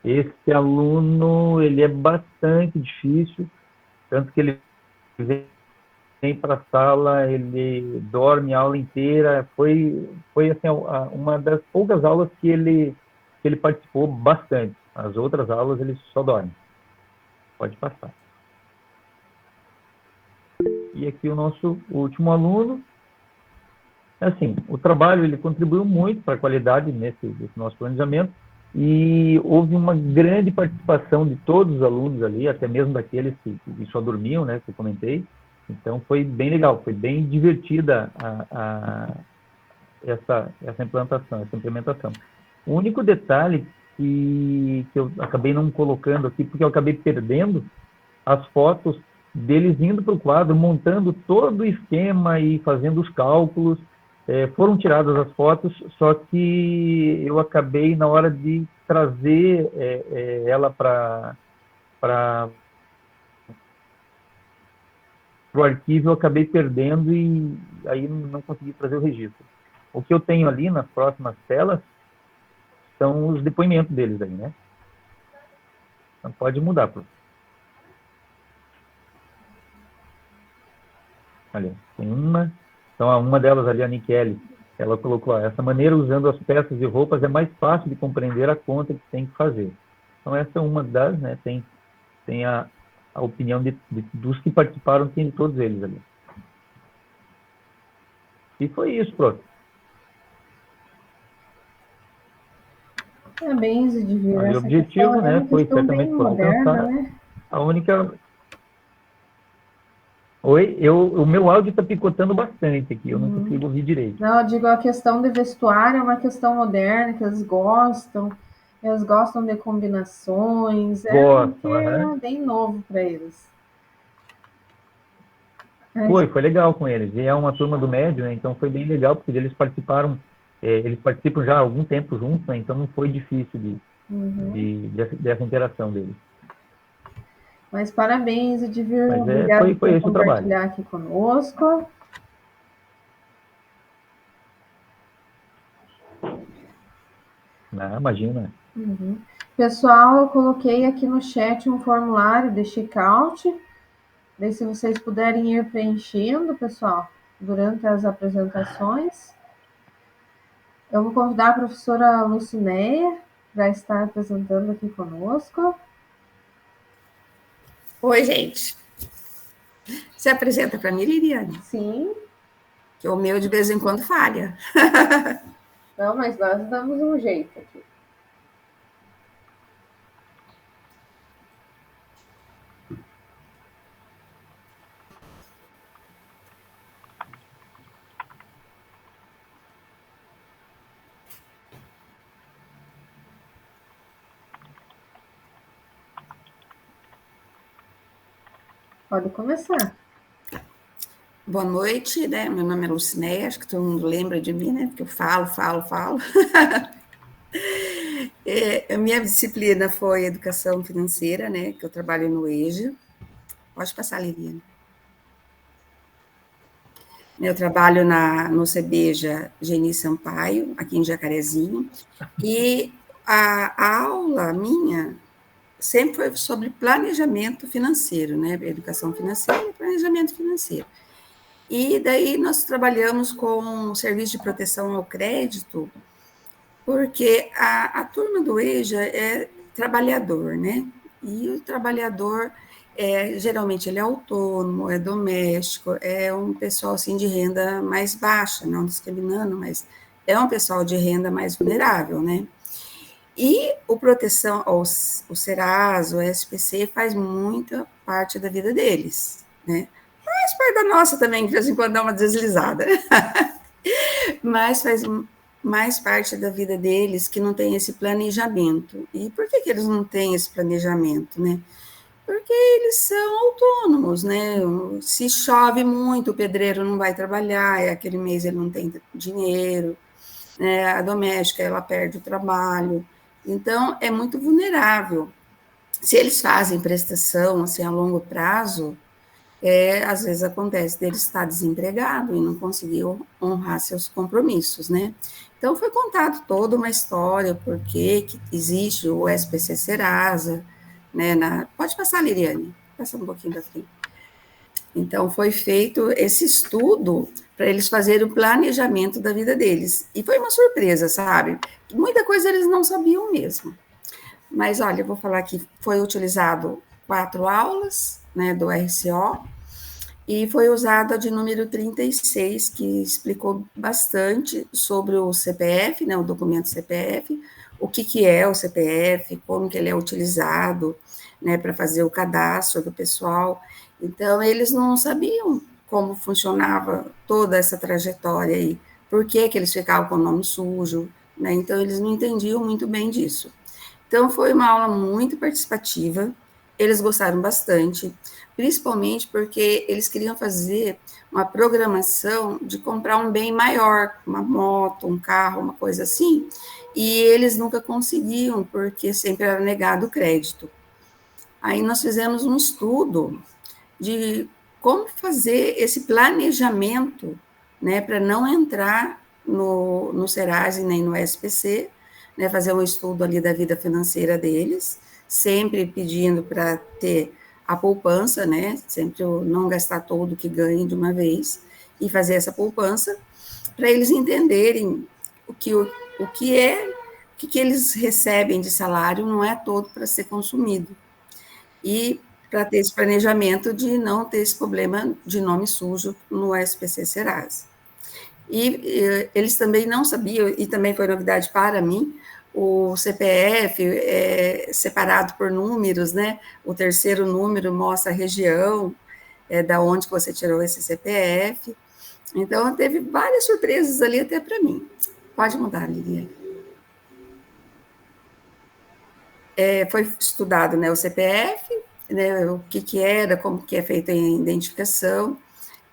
esse aluno, ele é bastante difícil, tanto que ele vem para a sala, ele dorme a aula inteira. Foi assim, uma das poucas aulas que ele participou bastante. As outras aulas ele só dorme. Pode passar. E aqui o nosso último aluno. Assim, o trabalho ele contribuiu muito para a qualidade desse nosso planejamento, e houve uma grande participação de todos os alunos ali, até mesmo daqueles que só dormiam, né, que eu comentei. Então, foi bem legal, foi bem divertida essa implementação. O único detalhe que eu acabei não colocando aqui, porque eu acabei perdendo as fotos deles indo para o quadro, montando todo o esquema e fazendo os cálculos. Foram tiradas as fotos, só que eu acabei, na hora de trazer ela para o arquivo, eu acabei perdendo e aí não consegui trazer o registro. O que eu tenho ali nas próximas telas são os depoimentos deles aí, né? Então pode mudar, professor. Olha, tem uma. Então, uma delas ali, a Nikele, ela colocou, ó, essa maneira, usando as peças e roupas, é mais fácil de compreender a conta que tem que fazer. Então, essa é uma das, né? Tem a opinião dos que participaram, tem todos eles ali. E foi isso, prof. Parabéns, Edivir. O Essa objetivo, questão é né, uma foi questão bem certamente moderna, alcançar né? a única... Oi, o meu áudio está picotando bastante aqui, eu não consigo ouvir direito. Não, eu digo, a questão de vestuário é uma questão moderna, que eles gostam de combinações, Gostam, é bem novo para eles. Foi legal com eles. E é uma turma do médio, né? Então foi bem legal, porque eles participam já há algum tempo juntos, né? Então não foi difícil dessa interação deles. Mas parabéns, Edivir. Mas Obrigado foi por esse o trabalho. compartilhar aqui conosco. Não, imagina. Pessoal, eu coloquei aqui no chat um formulário de checkout. Daí, se vocês puderem ir preenchendo, pessoal, durante as apresentações. Eu vou convidar a professora Lucinéia para estar apresentando aqui conosco. Oi, gente. Você apresenta para mim, Liliane? Sim. Que o meu de vez em quando falha. Não, mas nós damos um jeito aqui. Pode começar. Boa noite, né? Meu nome é Lucinéia, acho que todo mundo lembra de mim, né? Porque eu falo. A minha disciplina foi Educação Financeira, né? Que eu trabalho no EJA. Pode passar, Liliane. Eu trabalho no CBJA Geni Sampaio, aqui em Jacarezinho, e a aula minha sempre foi sobre planejamento financeiro, né? Educação financeira e planejamento financeiro. E daí nós trabalhamos com o serviço de proteção ao crédito, porque a turma do EJA é trabalhador, né? E o trabalhador, geralmente, ele é autônomo, é doméstico, é um pessoal, assim, de renda mais baixa, não discriminando, mas é um pessoal de renda mais vulnerável, né? E o proteção, o Serasa, o SPC, faz muita parte da vida deles, né? Faz parte da nossa também, de vez em quando dá uma deslizada. Mas faz mais parte da vida deles que não tem esse planejamento. E por que eles não têm esse planejamento, né? Porque eles são autônomos, né? Se chove muito, o pedreiro não vai trabalhar, aquele mês ele não tem dinheiro, né? A doméstica, ela perde o trabalho. Então, é muito vulnerável. Se eles fazem prestação, assim, a longo prazo, às vezes acontece dele estar desempregado e não conseguir honrar seus compromissos, né? Então, foi contado toda uma história, por que existe o SPC Serasa, né? Pode passar, Liliane, passa um pouquinho da frente. Então, foi feito esse estudo para eles fazerem o planejamento da vida deles. E foi uma surpresa, sabe? Muita coisa eles não sabiam mesmo. Mas, olha, eu vou falar que foi utilizado 4 aulas, né, do RCO, e foi usada a de número 36, que explicou bastante sobre o CPF, né, o documento CPF, o que é o CPF, como que ele é utilizado, né, para fazer o cadastro do pessoal. Então, eles não sabiam como funcionava toda essa trajetória aí, por que eles ficavam com o nome sujo, né, então eles não entendiam muito bem disso. Então, foi uma aula muito participativa, eles gostaram bastante, principalmente porque eles queriam fazer uma programação de comprar um bem maior, uma moto, um carro, uma coisa assim, e eles nunca conseguiam, porque sempre era negado o crédito. Aí nós fizemos um estudo de como fazer esse planejamento, né, para não entrar no Serasa nem no SPC, né, fazer um estudo ali da vida financeira deles, sempre pedindo para ter a poupança, né? Sempre não gastar todo o que ganha de uma vez e fazer essa poupança para eles entenderem o que eles recebem de salário não é todo para ser consumido. E para ter esse planejamento de não ter esse problema de nome sujo no SPC Serasa. E eles também não sabiam, e também foi novidade para mim, o CPF é separado por números, né? O terceiro número mostra a região, da onde você tirou esse CPF. Então, teve várias surpresas ali até para mim. Pode mudar, Lilian. Foi estudado, né, o CPF, né, o que era, como que é feita a identificação,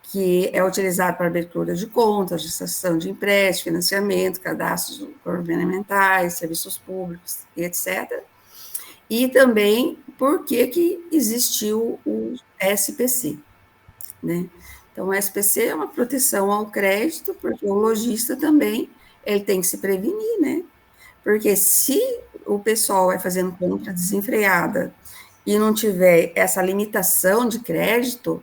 que é utilizado para abertura de contas, gestação de empréstimo, financiamento, cadastros governamentais, serviços públicos, etc. E também por que existiu o SPC, né? Então, o SPC é uma proteção ao crédito, porque o lojista também ele tem que se prevenir, né? Porque se o pessoal vai fazendo compra desenfreada e não tiver essa limitação de crédito,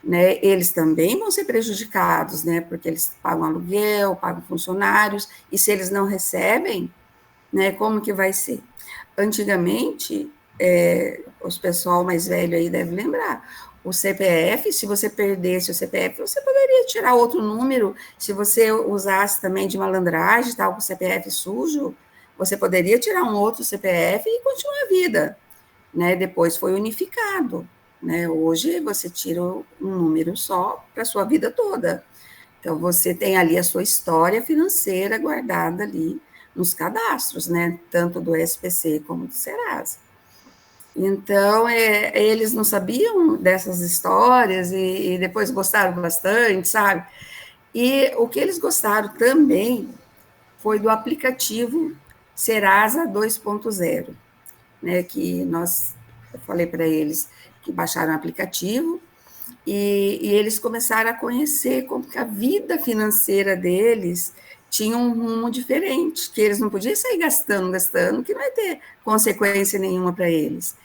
né, eles também vão ser prejudicados, né, porque eles pagam aluguel, pagam funcionários, e se eles não recebem, né, como que vai ser? Antigamente, os pessoal mais velho aí deve lembrar, o CPF, se você perdesse o CPF, você poderia tirar outro número, se você usasse também de malandragem, tal, com o CPF sujo, você poderia tirar um outro CPF e continuar a vida, né, depois foi unificado, né, hoje você tira um número só para a sua vida toda, então você tem ali a sua história financeira guardada ali nos cadastros, né, tanto do SPC como do Serasa. Então, eles não sabiam dessas histórias e depois gostaram bastante, sabe? E o que eles gostaram também foi do aplicativo Serasa 2.0, né? Que eu falei para eles que baixaram o aplicativo e eles começaram a conhecer como que a vida financeira deles tinha um rumo diferente, que eles não podiam sair gastando, que não vai ter consequência nenhuma para eles.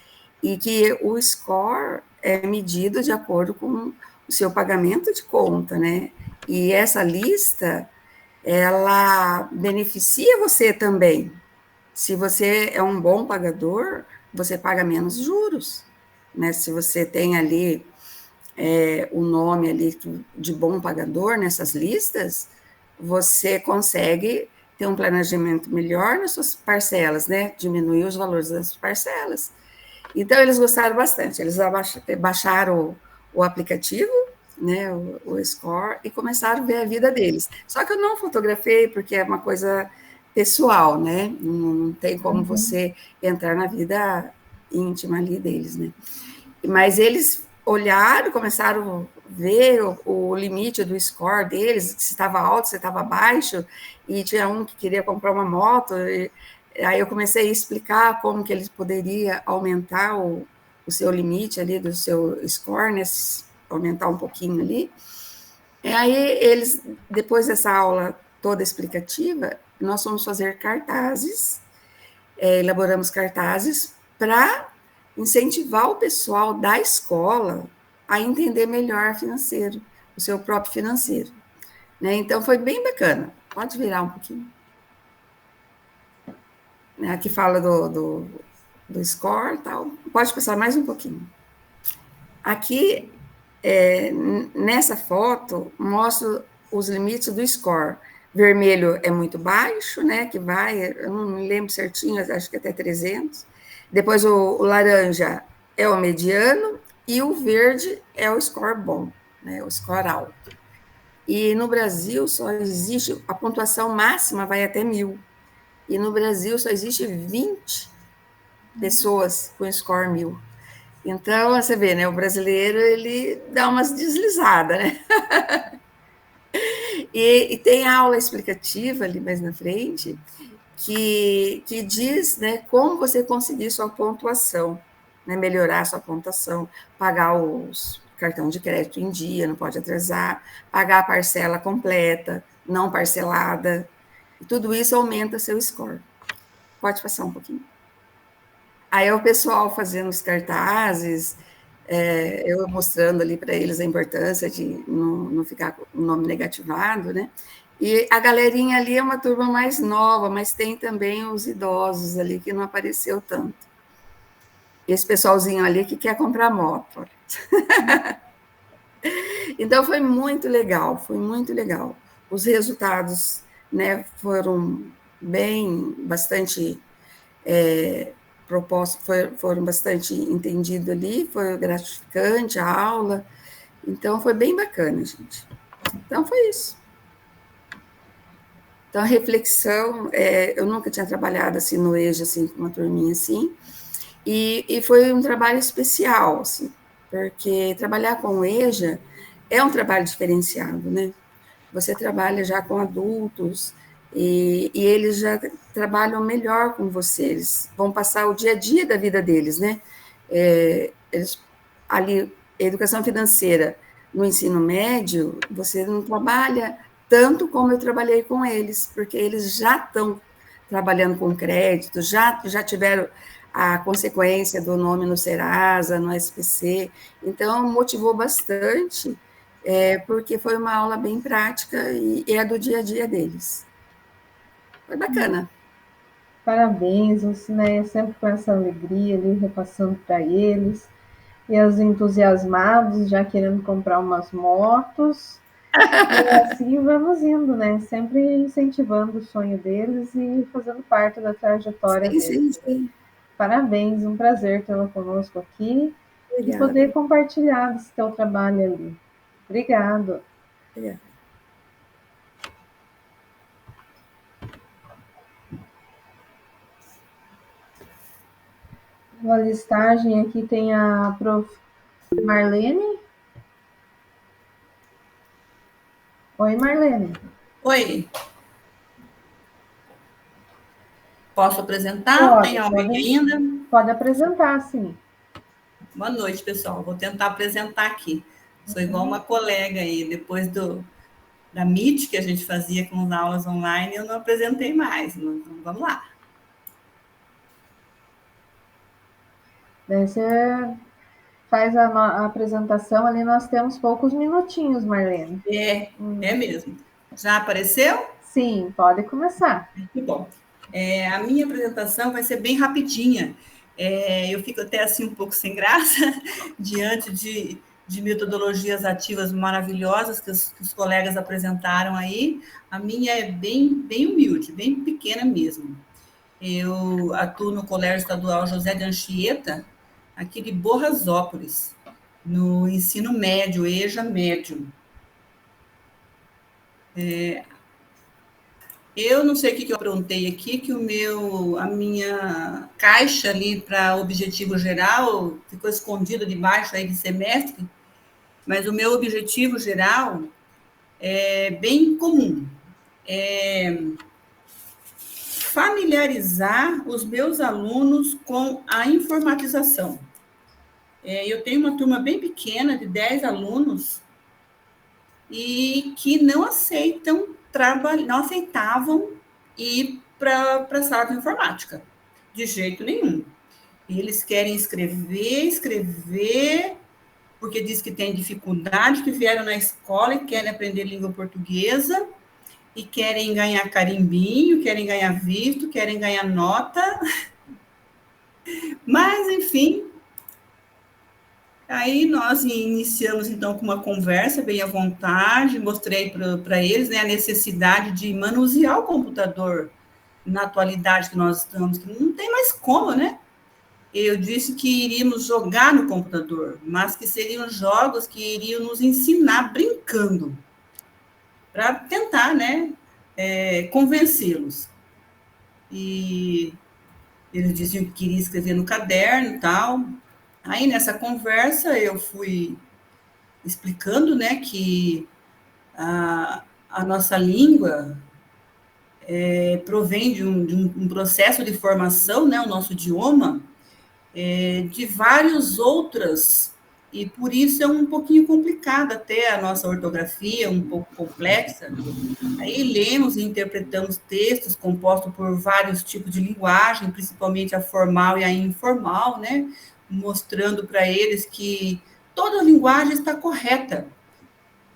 E que o score é medido de acordo com o seu pagamento de conta, né? E essa lista, ela beneficia você também. Se você é um bom pagador, você paga menos juros, né? Se você tem ali o nome ali de bom pagador nessas listas, você consegue ter um planejamento melhor nas suas parcelas, né? Diminuir os valores das parcelas. Então, eles gostaram bastante. Eles baixaram o aplicativo, né, o Score, e começaram a ver a vida deles. Só que eu não fotografei, porque é uma coisa pessoal, né? Não tem como você entrar na vida íntima ali deles, né? Mas eles olharam, começaram a ver o limite do score deles, se estava alto, se estava baixo, e tinha um que queria comprar uma moto, aí eu comecei a explicar como que eles poderiam aumentar o seu limite ali do seu score, né, aumentar um pouquinho ali. E aí eles, depois dessa aula toda explicativa, nós fomos fazer cartazes, elaboramos cartazes para incentivar o pessoal da escola a entender melhor financeiro, o seu próprio financeiro, né? Então foi bem bacana. Pode virar um pouquinho. Aqui fala do score e tal. Pode passar mais um pouquinho. Aqui, nessa foto, mostra os limites do score. Vermelho é muito baixo, né? Que vai, eu não me lembro certinho, acho que até 300. Depois o laranja é o mediano e o verde é o score bom, né? O score alto. E no Brasil só existe, a pontuação máxima vai até 1000. E no Brasil só existe 20 pessoas com score 1000. Então, você vê, né? O brasileiro, ele dá umas deslizadas, né? E tem aula explicativa ali mais na frente, que diz, né, como você conseguir sua pontuação, né, melhorar sua pontuação, pagar os cartão de crédito em dia, não pode atrasar, pagar a parcela completa, não parcelada, e tudo isso aumenta seu score. Pode passar um pouquinho. Aí é o pessoal fazendo os cartazes, eu mostrando ali para eles a importância de não ficar com o nome negativado, né? E a galerinha ali é uma turma mais nova, mas tem também os idosos ali que não apareceu tanto. Esse pessoalzinho ali que quer comprar moto. Então, foi muito legal, foi muito legal. Os resultados, né, foram bastante propostos, foram bastante entendidos ali, foi gratificante a aula. Então, foi bem bacana, gente. Então, foi isso. Então, a reflexão, eu nunca tinha trabalhado assim no EJA, assim, com uma turminha assim, e foi um trabalho especial, assim, porque trabalhar com o EJA é um trabalho diferenciado, né? Você trabalha já com adultos e eles já trabalham melhor com você, eles vão passar o dia a dia da vida deles, né? Ali, educação financeira no ensino médio, você não trabalha tanto como eu trabalhei com eles, porque eles já estão trabalhando com crédito, já tiveram a consequência do nome no Serasa, no SPC, então motivou bastante, porque foi uma aula bem prática e é do dia a dia deles. Foi bacana. Parabéns, né? Sempre com essa alegria ali, repassando para eles, e os entusiasmados já querendo comprar umas motos. E assim vamos indo, né? Sempre incentivando o sonho deles e fazendo parte da trajetória deles. Sim. Parabéns, um prazer tê-la conosco aqui. Obrigada. E poder compartilhar esse teu trabalho ali. Obrigada. Obrigada. Na listagem aqui tem a prof. Marlene. Oi, Marlene. Oi. Posso apresentar? Tem alguém ainda? Pode apresentar, sim. Boa noite, pessoal. Vou tentar apresentar aqui. Sou igual uma colega aí. Depois da Meet, que a gente fazia com as aulas online, eu não apresentei mais. Então, vamos lá. Daí você faz a apresentação ali, nós temos poucos minutinhos, Marlene. É mesmo. Já apareceu? Sim, pode começar. Muito bom. A minha apresentação vai ser bem rapidinha. Eu fico até assim um pouco sem graça diante de metodologias ativas maravilhosas que os colegas apresentaram aí. A minha é bem humilde, bem pequena mesmo. Eu atuo no Colégio Estadual José de Anchieta, aqui de Borrasópolis, no ensino médio, EJA médio. Eu não sei o que eu aprontei aqui, que a minha caixa ali para objetivo geral ficou escondida debaixo aí de semestre, mas o meu objetivo geral é bem comum. Familiarizar os meus alunos com a informatização. Eu tenho uma turma bem pequena, de 10 alunos, e que não aceitavam ir para a sala de informática, de jeito nenhum. Eles querem escrever, porque diz que tem dificuldade, que vieram na escola e querem aprender língua portuguesa, e querem ganhar carimbinho, querem ganhar visto, querem ganhar nota. Mas, enfim, aí nós iniciamos, então, com uma conversa bem à vontade, mostrei para eles, né, a necessidade de manusear o computador na atualidade que nós estamos, que não tem mais como, né? Eu disse que iríamos jogar no computador, mas que seriam jogos que iriam nos ensinar brincando, para tentar, né, convencê-los. E eles diziam que queriam escrever no caderno e tal. Aí, nessa conversa, eu fui explicando, né, que a nossa língua provém de um processo de formação, né, o nosso idioma, de várias outras, e por isso é um pouquinho complicado até a nossa ortografia, um pouco complexa. Aí lemos e interpretamos textos compostos por vários tipos de linguagem, principalmente a formal e a informal, né? mostrando para eles que toda a linguagem está correta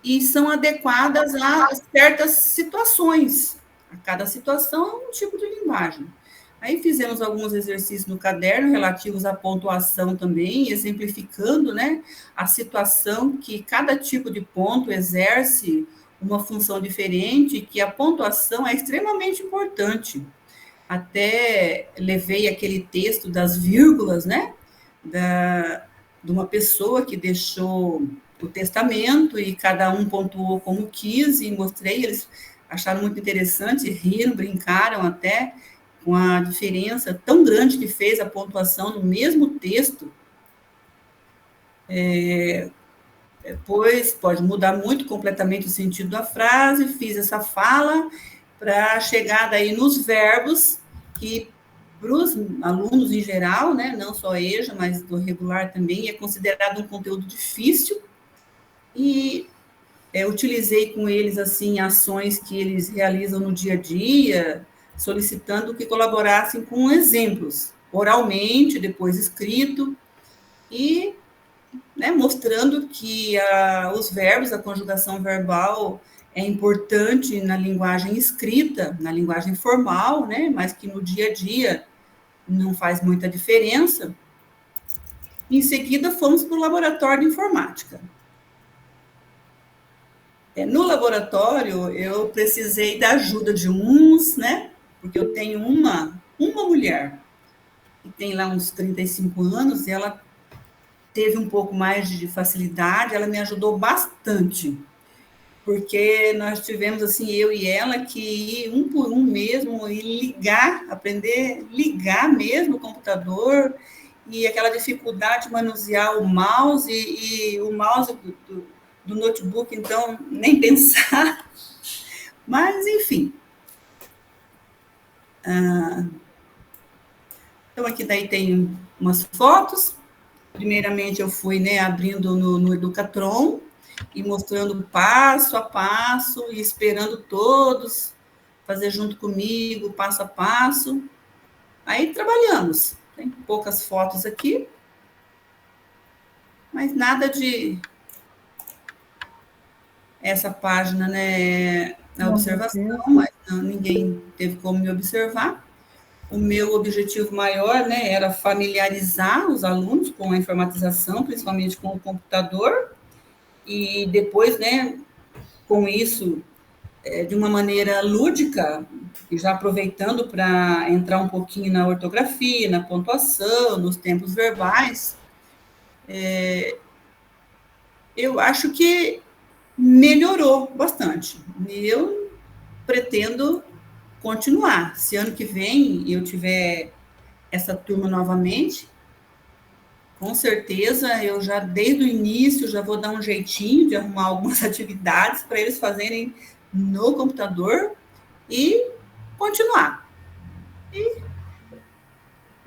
e são adequadas a certas situações. A cada situação é um tipo de linguagem. Aí fizemos alguns exercícios no caderno relativos à pontuação também, exemplificando, né, a situação que cada tipo de ponto exerce uma função diferente, que a pontuação é extremamente importante. Até levei aquele texto das vírgulas, né, de uma pessoa que deixou o testamento e cada um pontuou como quis e mostrei, eles acharam muito interessante, riram, brincaram até com a diferença tão grande que fez a pontuação no mesmo texto. Depois pode mudar muito completamente o sentido da frase, fiz essa fala para chegar daí nos verbos, que para os alunos em geral, né, não só a EJA, mas do regular também, é considerado um conteúdo difícil, e utilizei com eles, assim, ações que eles realizam no dia a dia, solicitando que colaborassem com exemplos, oralmente, depois escrito, e, né, mostrando que os verbos, a conjugação verbal é importante na linguagem escrita, na linguagem formal, né, mas que no dia a dia não faz muita diferença. Em seguida, fomos para o laboratório de informática. No laboratório, eu precisei da ajuda de uns, né, porque eu tenho uma mulher, que tem lá uns 35 anos, e ela teve um pouco mais de facilidade, ela me ajudou bastante, porque nós tivemos, assim, eu e ela, que ir um por um mesmo, e ligar, aprender a ligar mesmo o computador, e aquela dificuldade de manusear o mouse, e o mouse do notebook, então, nem pensar. Mas, enfim. Então, aqui daí tem umas fotos. Primeiramente, eu fui, né, abrindo no Educatron e mostrando passo a passo e esperando todos fazer junto comigo, passo a passo. Aí, trabalhamos. Tem poucas fotos aqui, mas nada de... Essa página, né, a observação, mas não, ninguém teve como me observar. O meu objetivo maior, né, era familiarizar os alunos com a informatização, principalmente com o computador, e depois, né, com isso, de uma maneira lúdica, e já aproveitando para entrar um pouquinho na ortografia, na pontuação, nos tempos verbais, eu acho que melhorou bastante. E eu pretendo continuar. Se ano que vem eu tiver essa turma novamente, com certeza eu já, desde o início, já vou dar um jeitinho de arrumar algumas atividades para eles fazerem no computador e continuar. E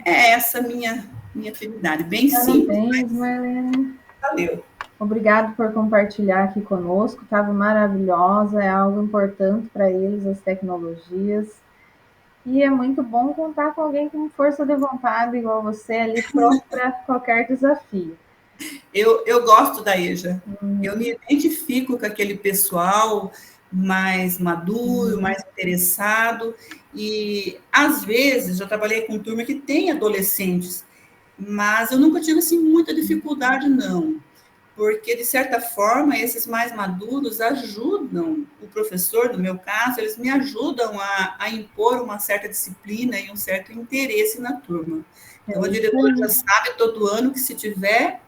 é essa minha atividade, bem simples. Parabéns, Marlene. Valeu. Obrigado por compartilhar aqui conosco, estava maravilhosa, é algo importante para eles, as tecnologias. E é muito bom contar com alguém com força de vontade, igual você, ali pronto para qualquer desafio. Eu gosto da EJA. Eu me identifico com aquele pessoal mais maduro, mais interessado. E, às vezes, eu trabalhei com turma que tem adolescentes, mas eu nunca tive, assim, muita dificuldade, não. Porque, de certa forma, esses mais maduros ajudam o professor, no meu caso, eles me ajudam a impor uma certa disciplina e um certo interesse na turma. Então, a diretora já sabe todo ano que se tiver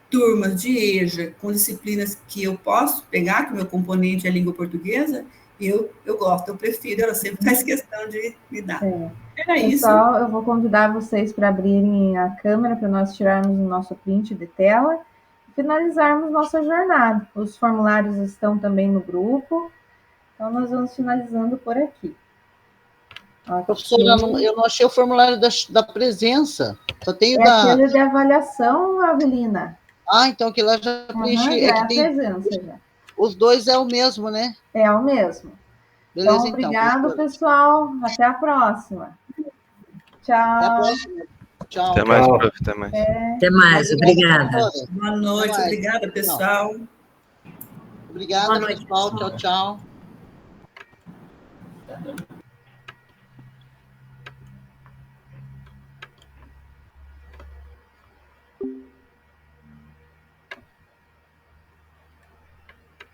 turmas de EJA com disciplinas que eu posso pegar, que o meu componente é a língua portuguesa, eu gosto, eu prefiro, ela sempre faz questão de me dar. Era isso. Pessoal, eu vou convidar vocês para abrirem a câmera para nós tirarmos o nosso print de tela e finalizarmos nossa jornada. Os formulários estão também no grupo, então nós vamos finalizando por aqui. Professora, eu não achei o formulário da presença, só tenho aquele de avaliação, Avelina. Então aquilo lá já preenchi. Já é a presença, já. Os dois é o mesmo, né? É o mesmo. Beleza, então, obrigado, pessoal. Até a próxima. Tchau. Até a próxima. Tchau. Tchau. Até mais, Tchau. prof. Até mais. Até mais, obrigada. Boa noite, Até mais. obrigada, pessoal. Obrigada, pessoal. Tchau, tchau.